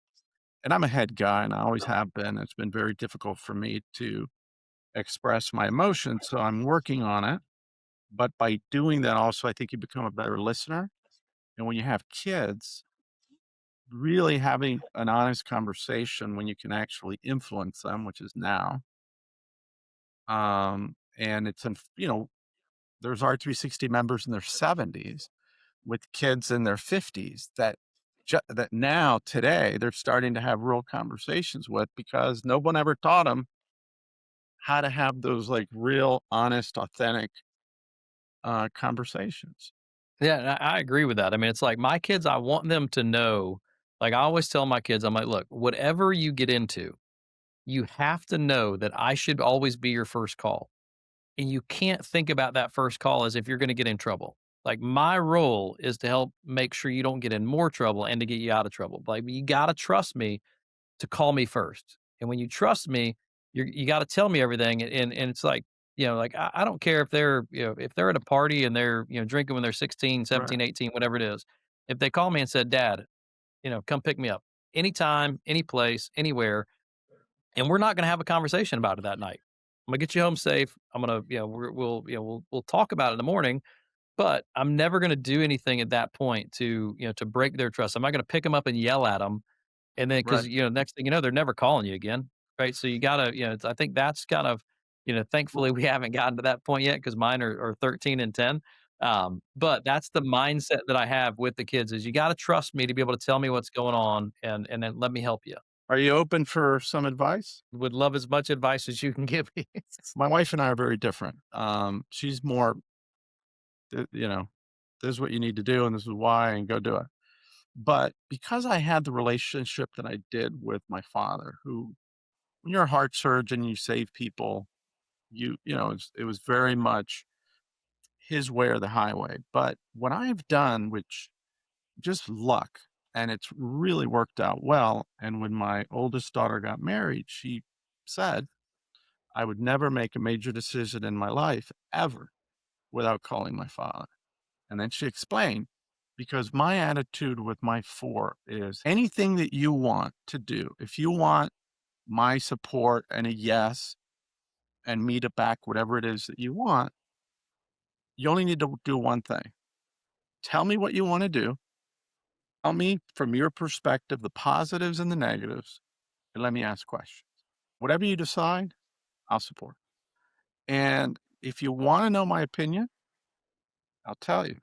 Speaker 1: And I'm a head guy, and I always have been. It's been very difficult for me to express my emotions. So I'm working on it. But by doing that, also, I think you become a better listener. And when you have kids, really having an honest conversation when you can actually influence them, which is now. And there's R360 members in their 70s with kids in their 50s that now today they're starting to have real conversations with, because no one ever taught them how to have those like real, honest, authentic conversations.
Speaker 2: Yeah, and I agree with that. I mean, it's like my kids, I want them to know, like I always tell my kids, I'm like, look, whatever you get into, you have to know that I should always be your first call. And you can't think about that first call as if you're going to get in trouble. Like my role is to help make sure you don't get in more trouble and to get you out of trouble. Like you got to trust me to call me first. And when you trust me, you got to tell me everything. And it's like, like I don't care if they're, if they're at a party and they're, drinking when they're 16,
Speaker 1: Right.
Speaker 2: 17, 18, whatever it is. If they call me and said, Dad, come pick me up anytime, any place, anywhere, and we're not going to have a conversation about it that night. I'm gonna get you home safe. I'm gonna, we'll talk about it in the morning, but I'm never gonna do anything at that point to, to break their trust. I'm not gonna pick them up and yell at them, and then
Speaker 1: Right.
Speaker 2: because next thing you know, they're never calling you again, right? So you gotta, I think that's kind of, thankfully we haven't gotten to that point yet because mine are 13 and 10. But that's the mindset that I have with the kids is you got to trust me to be able to tell me what's going on and then let me help you.
Speaker 1: Are you open for some advice?
Speaker 2: Would love as much advice as you can give me.
Speaker 1: My wife and I are very different. She's more, you know, this is what you need to do, and this is why, and go do it. But because I had the relationship that I did with my father, who, when you're a heart surgeon, you save people, it was very much his way or the highway. But what I've done, which just luck, and it's really worked out well. And when my oldest daughter got married, she said, I would never make a major decision in my life ever without calling my father. And then she explained, because my attitude with my four is anything that you want to do, if you want my support and a yes, and me to back whatever it is that you want, you only need to do one thing. Tell me what you want to do. Tell me from your perspective the positives and the negatives, and let me ask questions. Whatever you decide, I'll support. And if you want to know my opinion, I'll tell you.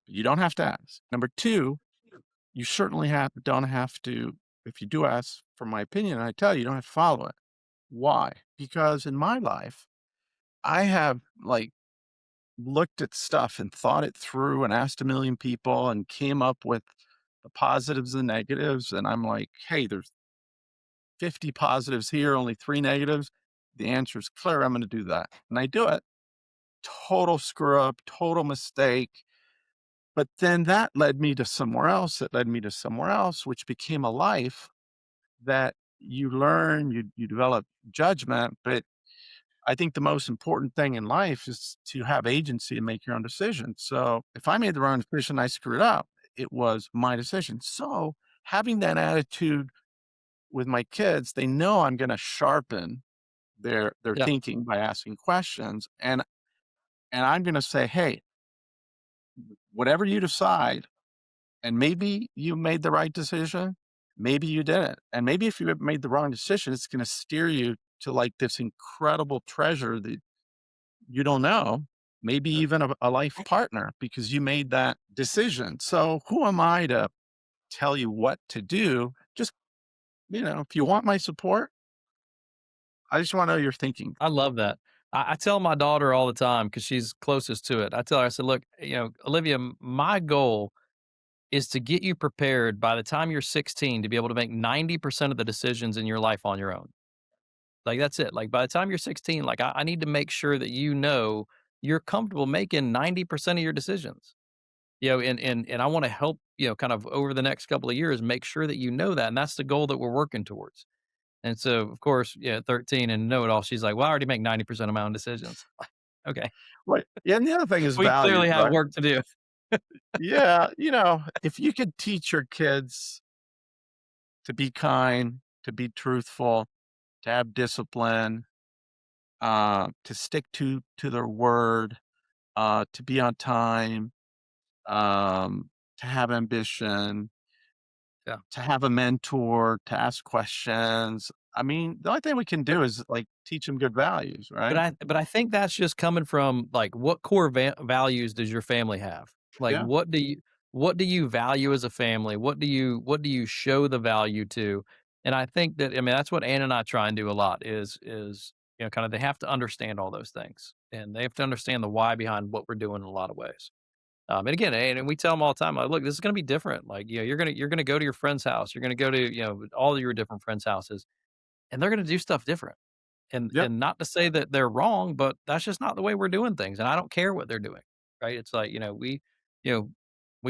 Speaker 1: You don't have to ask. Number two, you certainly don't have to. If you do ask for my opinion, and I tell you, you don't have to follow it. Why? Because in my life, I have like looked at stuff and thought it through and asked a million people and came up with the positives and negatives. And I'm like, hey, there's 50 positives here, only three negatives. The answer is clear. I'm going to do that. And I do it. Total screw up, total mistake. But then that led me to somewhere else. It led me to somewhere else, which became a life that you learn, you develop judgment. But I think the most important thing in life is to have agency and make your own decisions. So if I made the wrong decision, I screwed up. It was my decision. So having that attitude with my kids, they know I'm going to sharpen their
Speaker 2: Yeah,
Speaker 1: thinking by asking questions, and I'm going to say, hey, whatever you decide, and maybe you made the right decision, maybe you didn't, and maybe if you have made the wrong decision, it's going to steer you to like this incredible treasure that you don't know, maybe even a life partner, because you made that decision. So who am I to tell you what to do? Just, if you want my support, I just want to know you're thinking.
Speaker 2: I love that. I tell my daughter all the time because she's closest to it. I tell her, I said, "Look, Olivia, my goal is to get you prepared by the time you're 16 to be able to make 90% of the decisions in your life on your own. Like, that's it. Like, by the time you're 16, like, I need to make sure that you're comfortable making 90% of your decisions. And I want to help, kind of over the next couple of years, make sure that you know that. And that's the goal that we're working towards. And so, of course, yeah, 13 and know it all, she's like, well, I already make 90% of my own decisions. Okay.
Speaker 1: Right. Yeah, and the other thing is
Speaker 2: We
Speaker 1: values,
Speaker 2: clearly have
Speaker 1: right?
Speaker 2: work to do.
Speaker 1: Yeah, if you could teach your kids to be kind, to be truthful, to have discipline, to stick to their word, to be on time, to have ambition,
Speaker 2: Yeah.
Speaker 1: to have a mentor, to ask questions. I mean, the only thing we can do is like teach them good values,
Speaker 2: But
Speaker 1: right?
Speaker 2: I think that's just coming from, like, what core values does your family have? Like,
Speaker 1: Yeah.
Speaker 2: what do you value as a family? What do you show the value to? And I think that, I mean, that's what Ann and I try and do a lot is, kind of they have to understand all those things, and they have to understand the why behind what we're doing in a lot of ways. And again, and we tell them all the time, like, "Look, this is gonna be different. Like, you're gonna go to your friend's house. You're gonna go to, all of your different friends' houses, and they're gonna do stuff different." And
Speaker 1: Yep.
Speaker 2: not to say that they're wrong, but that's just not the way we're doing things, and I don't care what they're doing, right? It's like, you know, we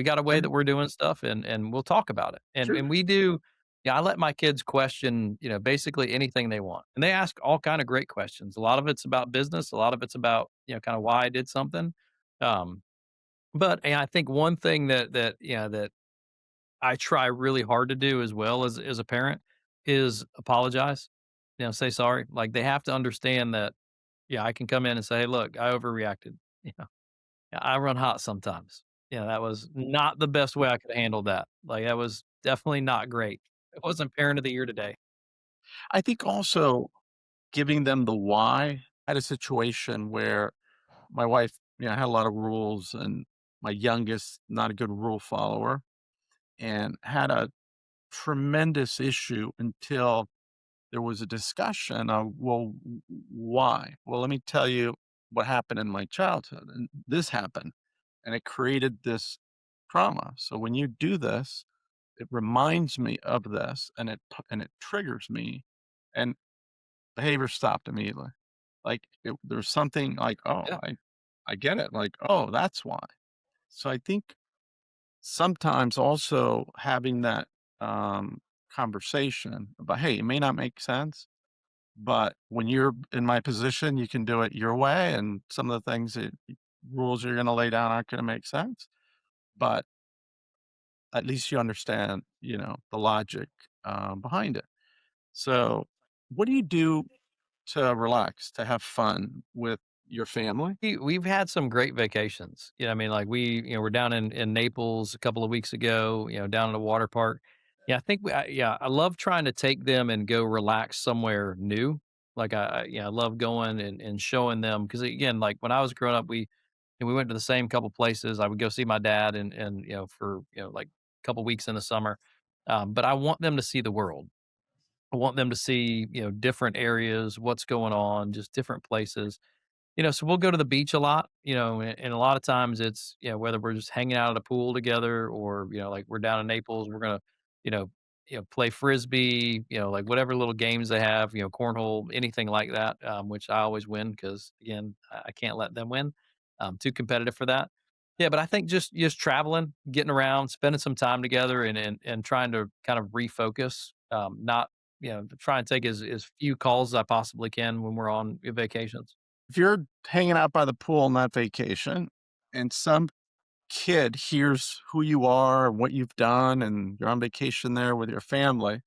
Speaker 2: got a way
Speaker 1: And
Speaker 2: that we're doing stuff, and we'll talk about it,
Speaker 1: sure.
Speaker 2: and we do. Yeah, I let my kids question, basically anything they want, and they ask all kind of great questions. A lot of it's about business, a lot of it's about, kind of why I did something. Um, but and I think one thing that I try really hard to do as well as a parent is apologize, say sorry. Like, they have to understand that, yeah, I can come in and say, "Hey, look, I overreacted." You know, I run hot sometimes. That was not the best way I could handle that. Like, that was definitely not great. It wasn't parent of the year today.
Speaker 1: I think also giving them the why. I had a situation where my wife, had a lot of rules, and my youngest, not a good rule follower, and had a tremendous issue until there was a discussion of, well, why? Well, let me tell you what happened in my childhood. And this happened, and it created this trauma. So when you do this, it reminds me of this, and it triggers me, and behavior stopped immediately. Like there's something like, oh,
Speaker 2: Yeah,
Speaker 1: I get it. Like, oh, that's why. So I think sometimes also having that conversation about, hey, it may not make sense, but when you're in my position, you can do it your way, and some of the things that rules you're going to lay down aren't going to make sense. But at least you understand, the logic behind it. So, what do you do to relax, to have fun with your family?
Speaker 2: we've had some great vacations. I mean, like, we're down in Naples a couple of weeks ago. Down at a water park. Yeah, I think I love trying to take them and go relax somewhere new. Like, I love going and showing them, because again, like, when I was growing up, we went to the same couple places. I would go see my dad and for, like, a couple weeks in the summer. But I want them to see the world. I want them to see, different areas, what's going on, just different places. So we'll go to the beach a lot, and a lot of times it's, whether we're just hanging out at a pool together, or, like, we're down in Naples, we're gonna, you know, play frisbee, like, whatever little games they have, cornhole, anything like that, which I always win because, again, I can't let them win. I'm too competitive for that. Yeah, but I think just traveling, getting around, spending some time together, and trying to kind of refocus, not, try and take as few calls as I possibly can when we're on vacations.
Speaker 1: If you're hanging out by the pool on that vacation and some kid hears who you are and what you've done, and you're on vacation there with your family,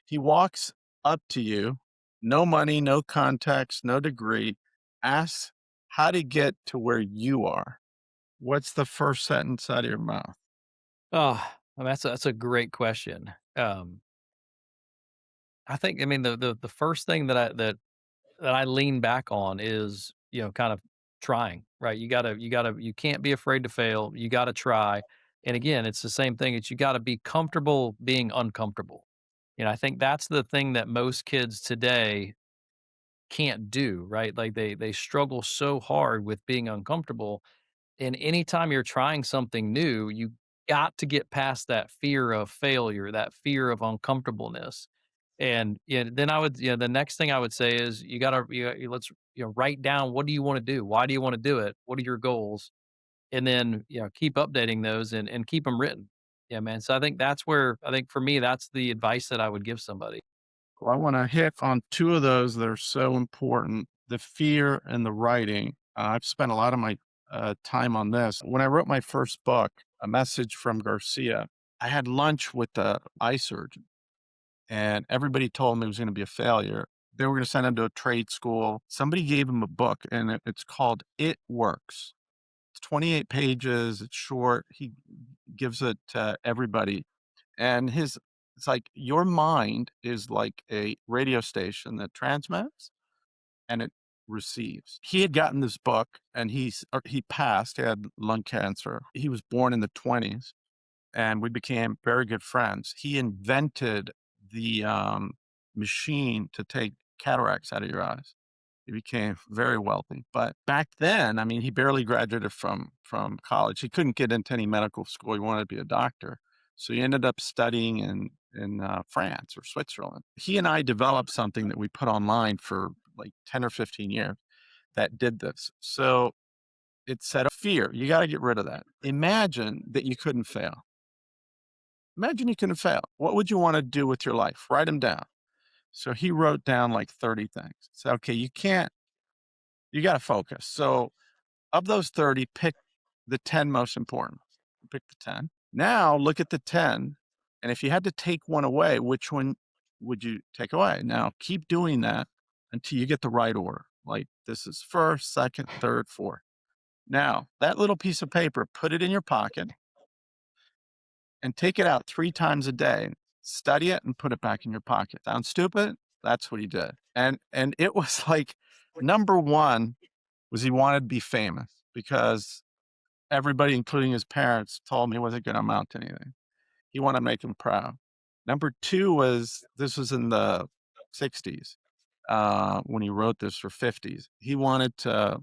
Speaker 1: he walks up to you, no money, no context, no degree, asks how to get to where you are. What's the first sentence out of your mouth?
Speaker 2: Oh, well, that's a great question. I think, I mean, the first thing that I lean back on is, kind of trying, right? You can't be afraid to fail. You got to try. And again, it's the same thing. It's, you got to be comfortable being uncomfortable. I think that's the thing that most kids today can't do, right? Like they struggle so hard with being uncomfortable. And anytime you're trying something new, you got to get past that fear of failure, that fear of uncomfortableness. And then the next thing I would say is you got to let's write down, what do you want to do? Why do you want to do it? What are your goals? And then keep updating those and keep them written. Yeah, man. So I think for me that's the advice that I would give somebody.
Speaker 1: Well, I want to hit on two of those that are so important, the fear and the writing. I've spent a lot of my time on this. When I wrote my first book, A Message from Garcia, I had lunch with the eye surgeon, and everybody told me it was going to be a failure. They were going to send him to a trade school. Somebody gave him a book, and it's called It Works. It's 28 pages. It's short. He gives it to everybody. And it's like your mind is like a radio station that transmits and it receives. He had gotten this book and he passed. He had lung cancer. He was born in the 20s and we became very good friends. He invented the machine to take cataracts out of your eyes. He became very wealthy. But back then, I mean, he barely graduated from college. He couldn't get into any medical school. He wanted to be a doctor. So he ended up studying in France or Switzerland. He and I developed something that we put online for like 10 or 15 years that did this. So it said fear. You got to get rid of that. Imagine that you couldn't fail. Imagine you couldn't fail. What would you want to do with your life? Write them down. So he wrote down like 30 things. So, okay, you got to focus. So of those 30, pick the 10 most important. Pick the 10. Now look at the 10. And if you had to take one away, which one would you take away? Now keep doing that until you get the right order. Like this is first, second, third, fourth. Now that little piece of paper, put it in your pocket and take it out 3 times a day. Study it and put it back in your pocket. Sounds stupid? That's what he did. And it was like number one was he wanted to be famous because everybody, including his parents, told me he wasn't going to amount to anything. He wanted to make him proud. Number two was this was in the 60s when he wrote this for 50s. He wanted to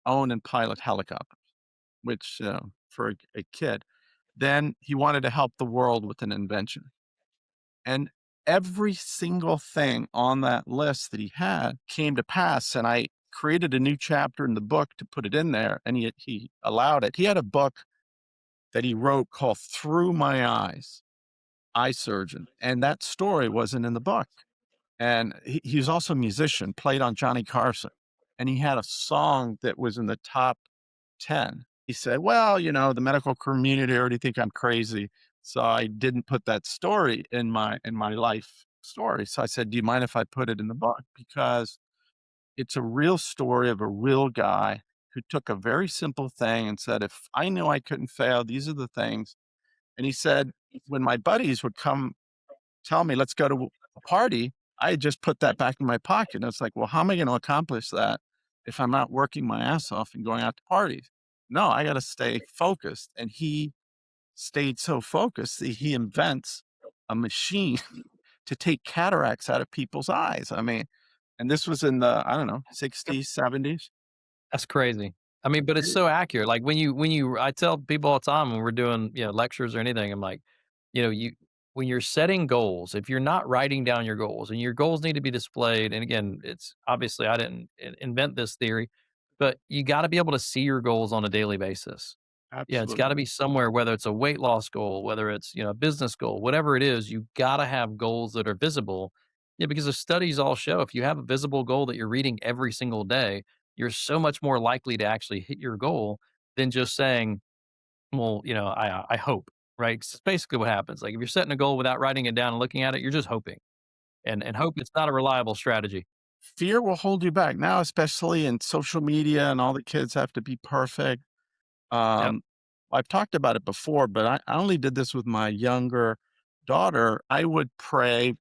Speaker 1: own and pilot helicopters, which for a kid. Then he wanted to help the world with an invention. And every single thing on that list that he had came to pass. And I created a new chapter in the book to put it in there. And he allowed it. He had a book that he wrote called Through My Eyes, Eye Surgeon. And that story wasn't in the book. And he was also a musician, played on Johnny Carson. And he had a song that was in the top 10. He said, well, the medical community already think I'm crazy. So I didn't put that story in my life story. So I said, do you mind if I put it in the book? Because it's a real story of a real guy who took a very simple thing and said, if I knew I couldn't fail, these are the things. And he said, when my buddies would come tell me, let's go to a party, I just put that back in my pocket. And it's like, well, how am I going to accomplish that if I'm not working my ass off and going out to parties? No, I got to stay focused. And he stayed so focused that he invents a machine to take cataracts out of people's eyes. I mean, and this was in the, I don't know, 60s, 70s.
Speaker 2: That's crazy. I mean, but it's so accurate. Like I tell people all the time when we're doing, lectures or anything, I'm like, you when you're setting goals, if you're not writing down your goals and your goals need to be displayed, and again, it's obviously I didn't invent this theory, but you got to be able to see your goals on a daily basis. Yeah, it's got to
Speaker 1: Absolutely.
Speaker 2: be somewhere, whether it's a weight loss goal, whether it's, a business goal, whatever it is, you got to have goals that are visible. Yeah, because the studies all show if you have a visible goal that you're reading every single day, you're so much more likely to actually hit your goal than just saying, well, I hope, right? 'Cause it's basically what happens. Like if you're setting a goal without writing it down and looking at it, you're just hoping. And hope it's not a reliable strategy.
Speaker 1: Fear will hold you back now, especially in social media and all the kids have to be perfect.
Speaker 2: Yep.
Speaker 1: Um, I've talked about it before, but I only did this with my younger daughter. I would pray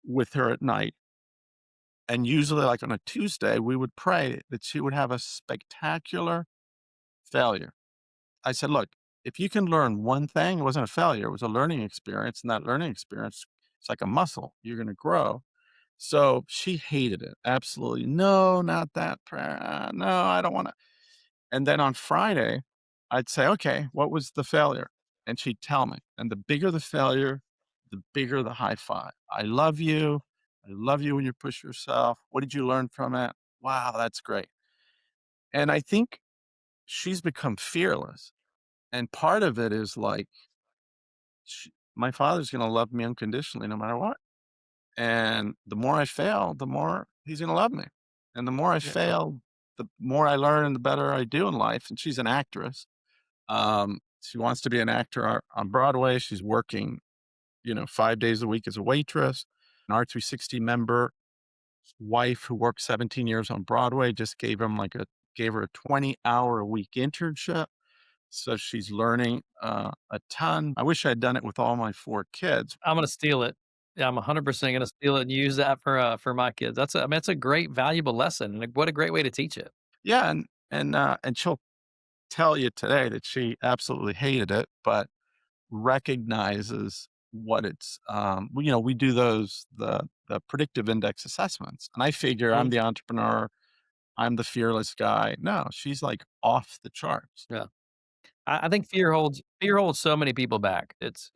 Speaker 1: with her at night. And usually, like on a Tuesday, we would pray that she would have a spectacular failure. I said, look, if you can learn one thing, it wasn't a failure, it was a learning experience. And that learning experience, it's like a muscle. You're going to grow. So she hated it. Absolutely. No, not that. No, I don't want to. And then on Friday, I'd say, okay, what was the failure? And she'd tell me. And the bigger the failure, the bigger the high five. I love you. I love you when you push yourself. What did you learn from it? Wow, that's great. And I think she's become fearless. And part of it is like, my father's going to love me unconditionally no matter what. And the more I fail, the more he's going to love me. And the more I
Speaker 2: Yeah.
Speaker 1: fail, the more I learn and the better I do in life. And she's an actress. She wants to be an actor on Broadway. She's working, 5 days a week as a waitress. An R360 member wife who worked 17 years on Broadway just gave her a 20-hour a week internship. So she's learning a ton. I wish I'd done it with all my 4 kids.
Speaker 2: I'm gonna steal it. Yeah, I'm 100% gonna steal it and use that for my kids. I mean, that's a great valuable lesson, and what a great way to teach it.
Speaker 1: Yeah, and she'll tell you today that she absolutely hated it, but recognizes what it's, we do the predictive index assessments, and I figure I'm
Speaker 2: Mhm.
Speaker 1: the entrepreneur, I'm the fearless guy. No, she's like off the charts.
Speaker 2: Yeah. I think fear holds so many people back. It's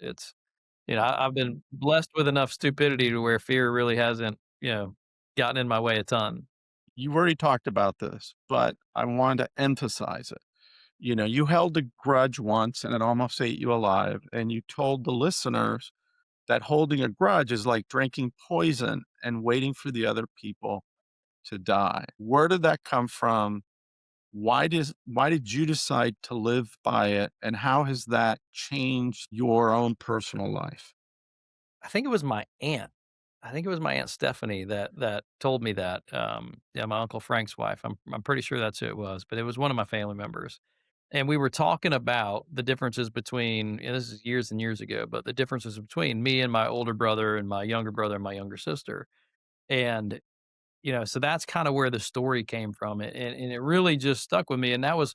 Speaker 2: I've been blessed with enough stupidity to where fear really hasn't, gotten in my way a ton.
Speaker 1: You've already talked about this, but I wanted to emphasize it. You held a grudge once and it almost ate you alive, and you told the listeners that holding a grudge is like drinking poison and waiting for the other people to die. Where did that come from? Why did you decide to live by it, and how has that changed your own personal life?
Speaker 2: I think it was my aunt. I think it was my aunt Stephanie that told me that. Yeah, my uncle Frank's wife. I'm pretty sure that's who it was, but it was one of my family members. And we were talking about the differences between, and this is years and years ago, but the differences between me and my older brother and my younger brother and my younger sister. And so that's kinda where the story came from, and it really just stuck with me, and that was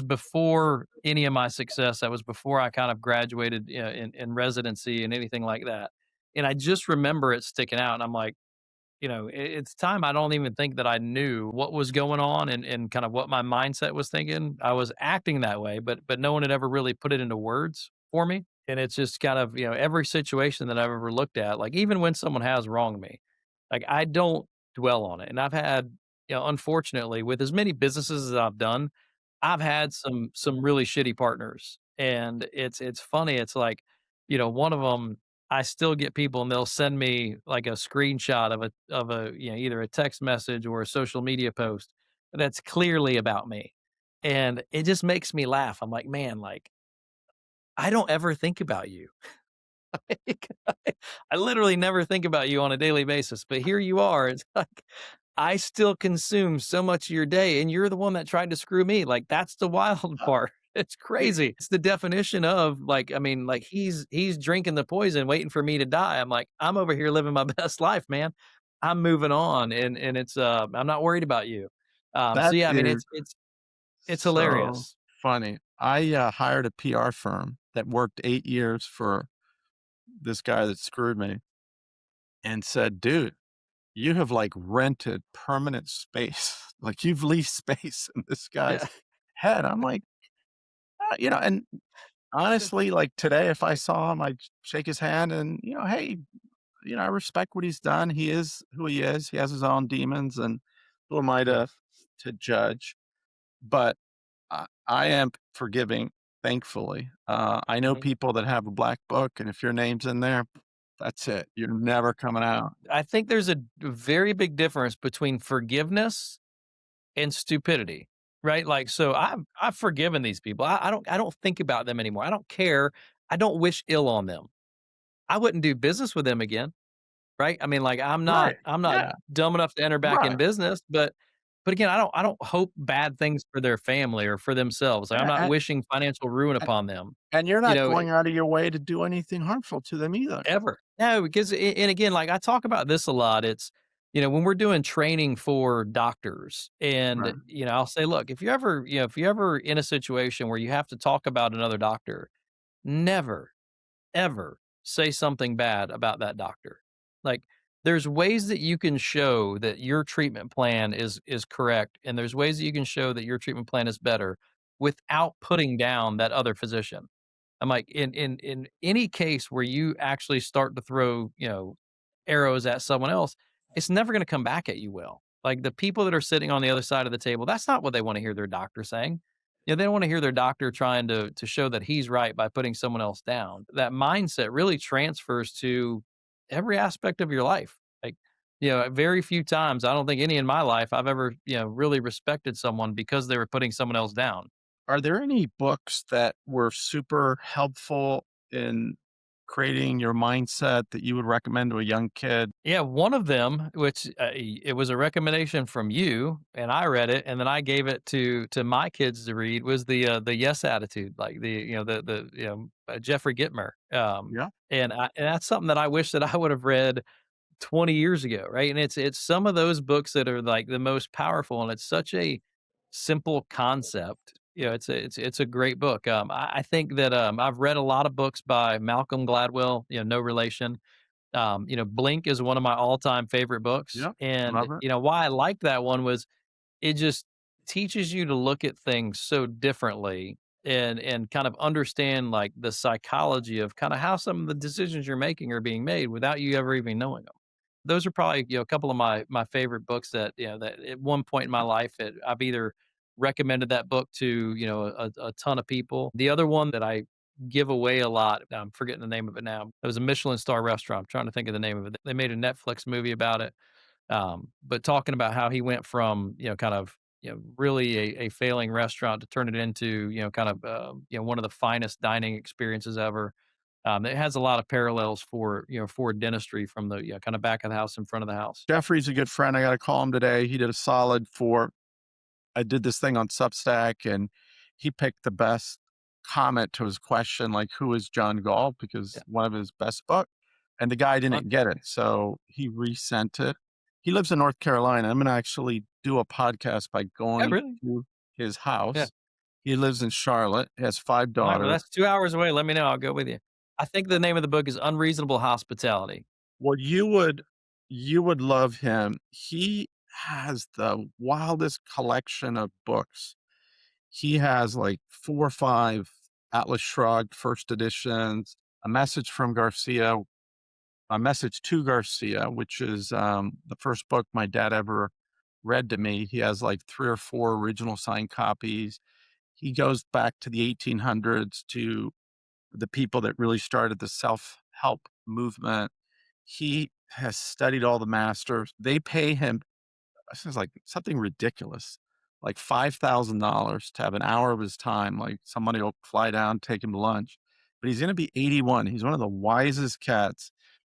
Speaker 2: before any of my success, that was before I kind of graduated, in residency and anything like that, and I just remember it sticking out, and I'm like, it's time I don't even think that I knew what was going on and kind of what my mindset was thinking. I was acting that way, but no one had ever really put it into words for me. And it's just kind of, every situation that I've ever looked at, like even when someone has wronged me, like I don't dwell on it. And I've had, unfortunately, with as many businesses as I've done, I've had some really shitty partners. And it's funny. It's like, one of them I still get people and they'll send me like a screenshot of a either a text message or a social media post that's clearly about me. And it just makes me laugh. I'm like, man, like I don't ever think about you. Like, I literally never think about you on a daily basis, but here you are. It's like I still consume so much of your day and you're the one that tried to screw me. Like that's the wild
Speaker 1: Uh,
Speaker 2: part. It's
Speaker 1: y
Speaker 2: crazy. It's the definition of like, I mean, like he's drinking the poison waiting for me to die. I'm like, I'm over here living my best life, man. I'm moving on and it's I'm not worried about you. So
Speaker 1: that
Speaker 2: yeah, I mean
Speaker 1: is
Speaker 2: it's
Speaker 1: so
Speaker 2: hilarious.
Speaker 1: funny. I, hired a PR firm that worked 8 years for this guy that screwed me and said, "Dude, you have, like, rented permanent space, like, you've leased space in this guy's
Speaker 2: Yeah.
Speaker 1: head." I'm like, and honestly, like, today, if I saw him, I'd shake his hand and, "Hey, I respect what he's done. He is who he is. He has his own demons, and who am I
Speaker 2: Yeah.
Speaker 1: to judge?" But I am forgiving, thankfully. I know
Speaker 2: Mhm.
Speaker 1: people that have a black book, and if your name's in there, that's it. You're never coming out.
Speaker 2: I think there's a very big difference between forgiveness and stupidity, right? Like, so I've forgiven these people. I don't think about them anymore. I don't care. I don't wish ill on them. I wouldn't do business with them again, right? I mean, like,
Speaker 1: Right.
Speaker 2: I'm not
Speaker 1: Yeah.
Speaker 2: dumb enough to enter back in
Speaker 1: Right.
Speaker 2: business, but again, I don't hope bad things for their family or for themselves. Like, I'm
Speaker 1: Yeah.
Speaker 2: not wishing financial ruin
Speaker 1: And,
Speaker 2: upon them.
Speaker 1: and you're
Speaker 2: You
Speaker 1: not
Speaker 2: know,
Speaker 1: going out of your way to do anything harmful to them either.
Speaker 2: Ever. No, because and again, like, I talk about this a lot, it's, when we're doing training for doctors and,
Speaker 1: Right.
Speaker 2: I'll say, "Look, if you're ever in a situation where you have to talk about another doctor, never, ever say something bad about that doctor." Like, there's ways that you can show that your treatment plan is correct, and there's ways that you can show that your treatment plan is better without putting down that other physician. I'm like, in any case where you actually start to throw, arrows at someone else, it's never going to come back at you well. Like the people that are sitting on the other side of the table, that's not what they want to hear their doctor saying. They don't want to hear their doctor trying to show that he's right by putting someone else down. That mindset really transfers to every aspect of your life. Like, very few times, I don't think any in my life I've ever, really respected someone because they were putting someone else down.
Speaker 1: Are there any books that were super helpful in creating your mindset that you would recommend to a young kid?
Speaker 2: Yeah, one of them, which it was a recommendation from you, and I read it, and then I gave it to my kids to read. Was the Yes Attitude, like Jeffrey Gitmer,
Speaker 1: Yeah.
Speaker 2: and that's something that I wish that I would have read 20 years ago, right? And it's some of those books that are like the most powerful, and it's such a simple concept. It's a great book. I think that I've read a lot of books by Malcolm Gladwell. No relation. Blink is one of my all-time favorite books,
Speaker 1: Yeah.
Speaker 2: and,
Speaker 1: Love it.
Speaker 2: why I liked that one was it just teaches you to look at things so differently and kind of understand, like, the psychology of kinda how some of the decisions you're making are being made without you ever even knowing them. Those are probably, a couple of my favorite books that, that at one point in my life, I've either recommended that book to, a ton of people. The other one that I give away a lot, I'm forgetting the name of it now. It was a Michelin star restaurant. I'm trying to think of the name of it. They made a Netflix movie about it. But talking about how he went from, kind of, really a failing restaurant to turn it into, kind of, one of the finest dining experiences ever. It has a lot of parallels for dentistry from the, kind of back of the house and front of the house.
Speaker 1: Jeffrey's a good friend. I got to call him today. He did a solid for, I did this thing on Substack and he picked the best comment to his question, like, who is John Gall? Because
Speaker 2: Yeah.
Speaker 1: one of his best book, and the guy
Speaker 2: Fun.
Speaker 1: didn't get it. So he resent it. He lives in North Carolina. I'm going to actually do a podcast by
Speaker 2: Yeah,
Speaker 1: going
Speaker 2: really?
Speaker 1: to his
Speaker 2: Yeah.
Speaker 1: house. He lives in Charlotte. He has 5
Speaker 2: All right. Well,
Speaker 1: daughters.
Speaker 2: that's 2 hours away. Let me know. I'll go with you. I think the name of the book is Unreasonable Hospitality.
Speaker 1: Well, you would love him. He has the wildest collection of books. He has like 4 or 5 Atlas Shrugged first editions, A Message from Garcia, A Message to Garcia, which is, the first book my dad ever read to me. He has like 3 or 4 original signed copies. He goes back to the 1800s to the people that really started the self-help movement. He has studied all the masters. They pay him, this is like something ridiculous, like $5,000 to have an hour of his time. Like somebody will fly down, take him to lunch. But he's going to be 81. He's one of the wisest cats.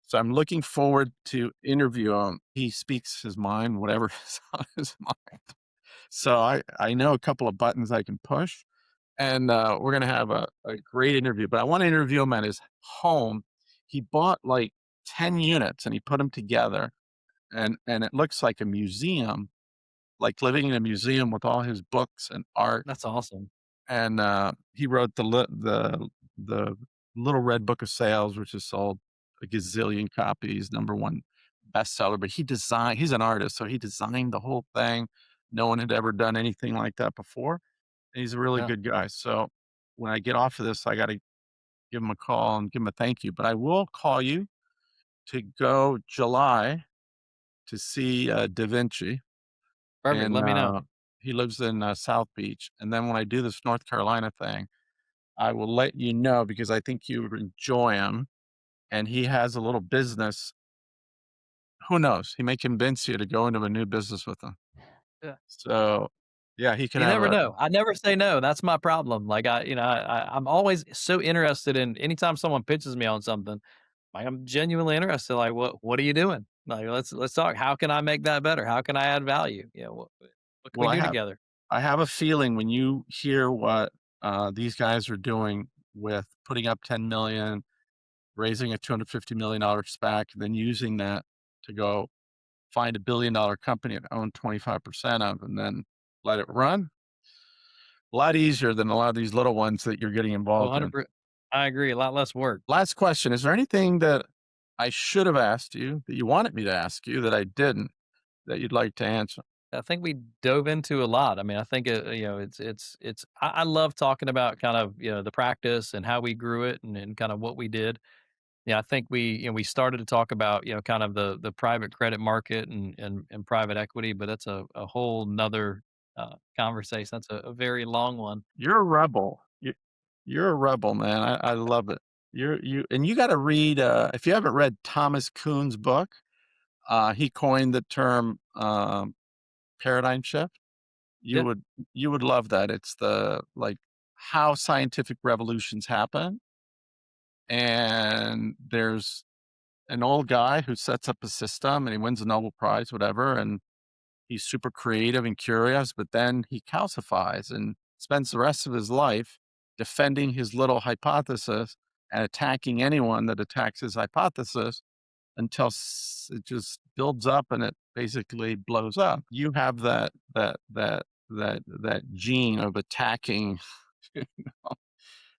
Speaker 1: So I'm looking forward to interview him. He speaks his mind, whatever is on his mind. So I know a couple of buttons I can push, and we're gonna have a great interview. But I want to interview him at his home. He bought like 10 units and he put them together, and it looks like a museum, like living in a museum with all his books and art.
Speaker 2: That's awesome.
Speaker 1: And he wrote the Little Red Book of Sales, which has sold a gazillion copies, number one bestseller. But he's an artist, so he designed the whole thing. No one had ever done anything like that before. And he's a really
Speaker 2: Yeah.
Speaker 1: good guy. So when I get off of this, I got to give him a call and give him a thank you. But I will call you to go July to see Da Vinci,
Speaker 2: Perfect.
Speaker 1: and
Speaker 2: Let me know.
Speaker 1: he lives in South Beach. And then when I do this North Carolina thing, I will let you know because I think you would enjoy him. And he has a little business. Who knows? He may convince you to go into a new business with him.
Speaker 2: Yeah.
Speaker 1: So, yeah, he can
Speaker 2: You
Speaker 1: have
Speaker 2: never
Speaker 1: a.
Speaker 2: know. I never say no. That's my problem. Like I'm always so interested in anytime someone pitches me on something, like I'm genuinely interested. Like, what are you doing? Like, let's talk. How can I make that better? How can I add value? What can we
Speaker 1: Well,
Speaker 2: do together?
Speaker 1: I have a feeling when you hear what these guys are doing with putting up 10 million, raising a $250 million SPAC, then using that to go find $1 billion company and own 25% of, and then let it run. A lot easier than a lot of these little ones that you're getting
Speaker 2: Oh,
Speaker 1: involved in.
Speaker 2: 100%. I agree. A lot less work.
Speaker 1: Last question: is there anything that I should have asked you that you wanted me to ask you that I didn't, that you'd like to answer?
Speaker 2: I think we dove into a lot. I mean, I think, I love talking about kind of, the practice and how we grew it and kind of what we did. Yeah, I think we started to talk about, kind of the private credit market and private equity, but that's a whole nother conversation. That's a very long one.
Speaker 1: You're a rebel. You're a rebel, man. I love it. You got to read. If you haven't read Thomas Kuhn's book, he coined the term paradigm shift. You
Speaker 2: Yeah,
Speaker 1: would you would love that. It's the like how scientific revolutions happen, and there's an old guy who sets up a system and he wins a Nobel Prize, whatever, and he's super creative and curious, but then he calcifies and spends the rest of his life defending his little hypothesis and attacking anyone that attacks his hypothesis until it just builds up and it basically blows up. You have that gene of attacking, you know, attack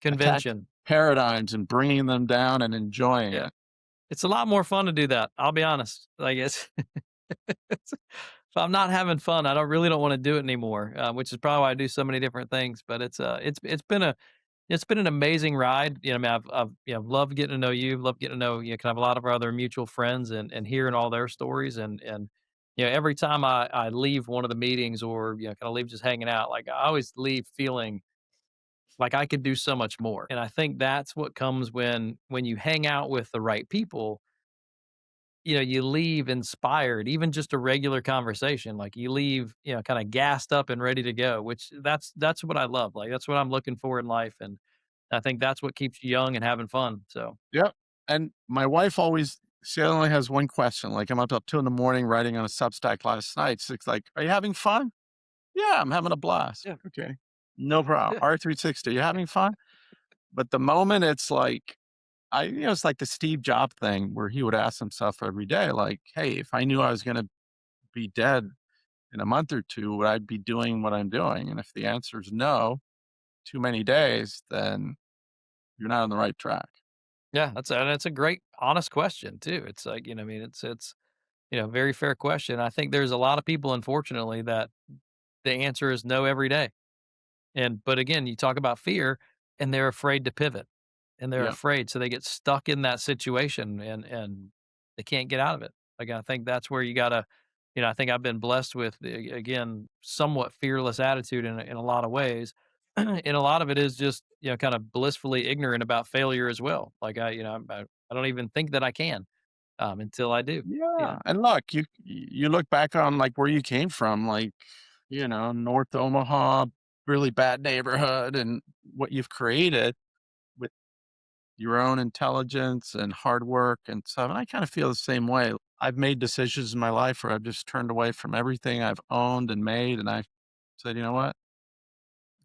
Speaker 2: convention.
Speaker 1: paradigms and bringing them down and enjoying
Speaker 2: Yeah,
Speaker 1: it.
Speaker 2: it's a lot more fun to do that. I'll be honest. Like if I'm not having fun, I don't want to do it anymore. Which is probably why I do so many different things. But it's been an amazing ride. I mean, I've loved getting to know you, loved getting to know kind of a lot of our other mutual friends and hearing all their stories and every time I leave one of the meetings or kind of leave just hanging out, like I always leave feeling like I could do so much more. And I think that's what comes when you hang out with the right people. You leave inspired, even just a regular conversation. Like you leave, kind of gassed up and ready to go, which that's what I love. Like that's what I'm looking for in life. And I think that's what keeps you young and having fun. So
Speaker 1: Yep. And my wife always she only has one question. Like I'm up till 2 in the morning writing on a Substack last night. She's like, "Are you having fun?" "Yeah, I'm having a blast."
Speaker 2: yeah,
Speaker 1: "Okay. No problem."
Speaker 2: yeah,
Speaker 1: "R360, you having fun?" But the moment it's like it's like the Steve Jobs thing where he would ask himself every day, like, "Hey, if I knew I was gonna be dead in a month or 2, would I be doing what I'm doing?" And if the answer is no, too many days, then you're not on the right track.
Speaker 2: yeah. That's a great, honest question too. It's like I mean, it's very fair question. I think there's a lot of people, unfortunately, that the answer is no every day. But again, you talk about fear and they're afraid to pivot and they're
Speaker 1: Yeah.
Speaker 2: afraid. So they get stuck in that situation and they can't get out of it. Like, I think that's where you gotta, I think I've been blessed with again, somewhat fearless attitude in a lot of ways. And a lot of it is just, kind of blissfully ignorant about failure as well. Like I don't even think that I can, until I do. Yeah.
Speaker 1: Yeah, and look, you look back on, like, where you came from, like, North Omaha, really bad neighborhood, and what you've created with your own intelligence and hard work and stuff, and I kinda feel the same way. I've made decisions in my life where I've just turned away from everything I've owned and made, and I said, "You know what?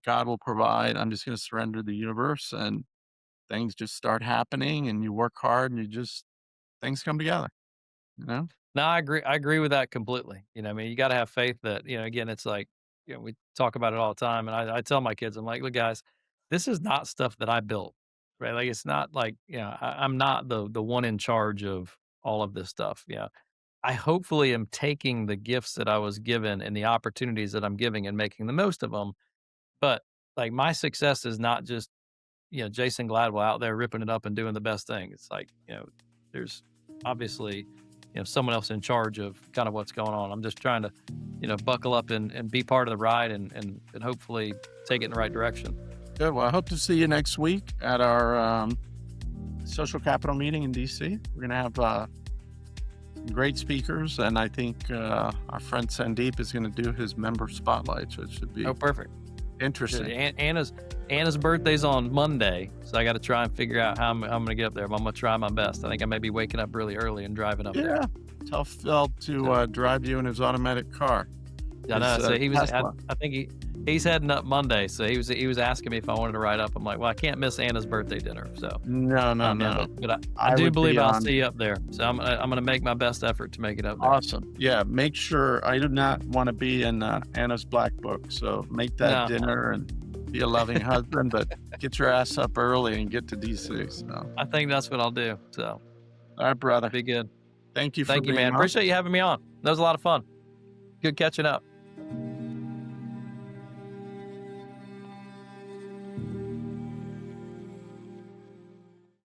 Speaker 1: God will provide. I'm just gonna surrender to the universe," and things just start happening, and you work hard, and you just things come together, you know?
Speaker 2: No, I agree. I agree with that completely. I mean, you got to have faith that, again, it's like, we talk about it all the time. And I tell my kids, I'm like, look, guys, this is not stuff that I built, right? Like, it's not like, I'm not the one in charge of all of this stuff. Yeah. I hopefully am taking the gifts that I was given and the opportunities that I'm giving and making the most of them. But like, my success is not just, Jason Gladwell out there ripping it up and doing the best thing. It's like, there's obviously, someone else in charge of kind of what's going on. I'm just trying to, buckle up and be part of the ride and hopefully take it in the right direction.
Speaker 1: Good. Well, I hope to see you next week at our social capital meeting in DC. We're going to have some great speakers, and I think our friend Sandeep is going to do his member spotlight, so it should be
Speaker 2: Oh, perfect.
Speaker 1: interesting.
Speaker 2: Anna's birthday's on Monday, so I got to try and figure out how I'm going to get up there. But I'm going to try my best. I think I may be waking up really early and driving up there.
Speaker 1: Yeah. Tell Phil to drive you in his automatic car.
Speaker 2: I know.
Speaker 1: His,
Speaker 2: So he was.
Speaker 1: Tesla.
Speaker 2: I think he's heading up Monday. So he was asking me if I wanted to ride up. I'm like, well, I can't miss Anna's birthday dinner. So
Speaker 1: No, no,
Speaker 2: yeah,
Speaker 1: no.
Speaker 2: but I do
Speaker 1: would
Speaker 2: believe
Speaker 1: be
Speaker 2: I'll
Speaker 1: on.
Speaker 2: see you up there. So I'm going to make my best effort to make it up there.
Speaker 1: Awesome. Yeah, make sure I do not want to be in Anna's black book. So make that
Speaker 2: No.
Speaker 1: dinner and be a loving husband, but get your ass up early and get to DC. So
Speaker 2: I think that's what I'll do. So
Speaker 1: All right, brother.
Speaker 2: Be good.
Speaker 1: Thank you for
Speaker 2: Thank you,
Speaker 1: being
Speaker 2: man.
Speaker 1: on.
Speaker 2: Appreciate you having me on. That was a lot of fun. Good catching up.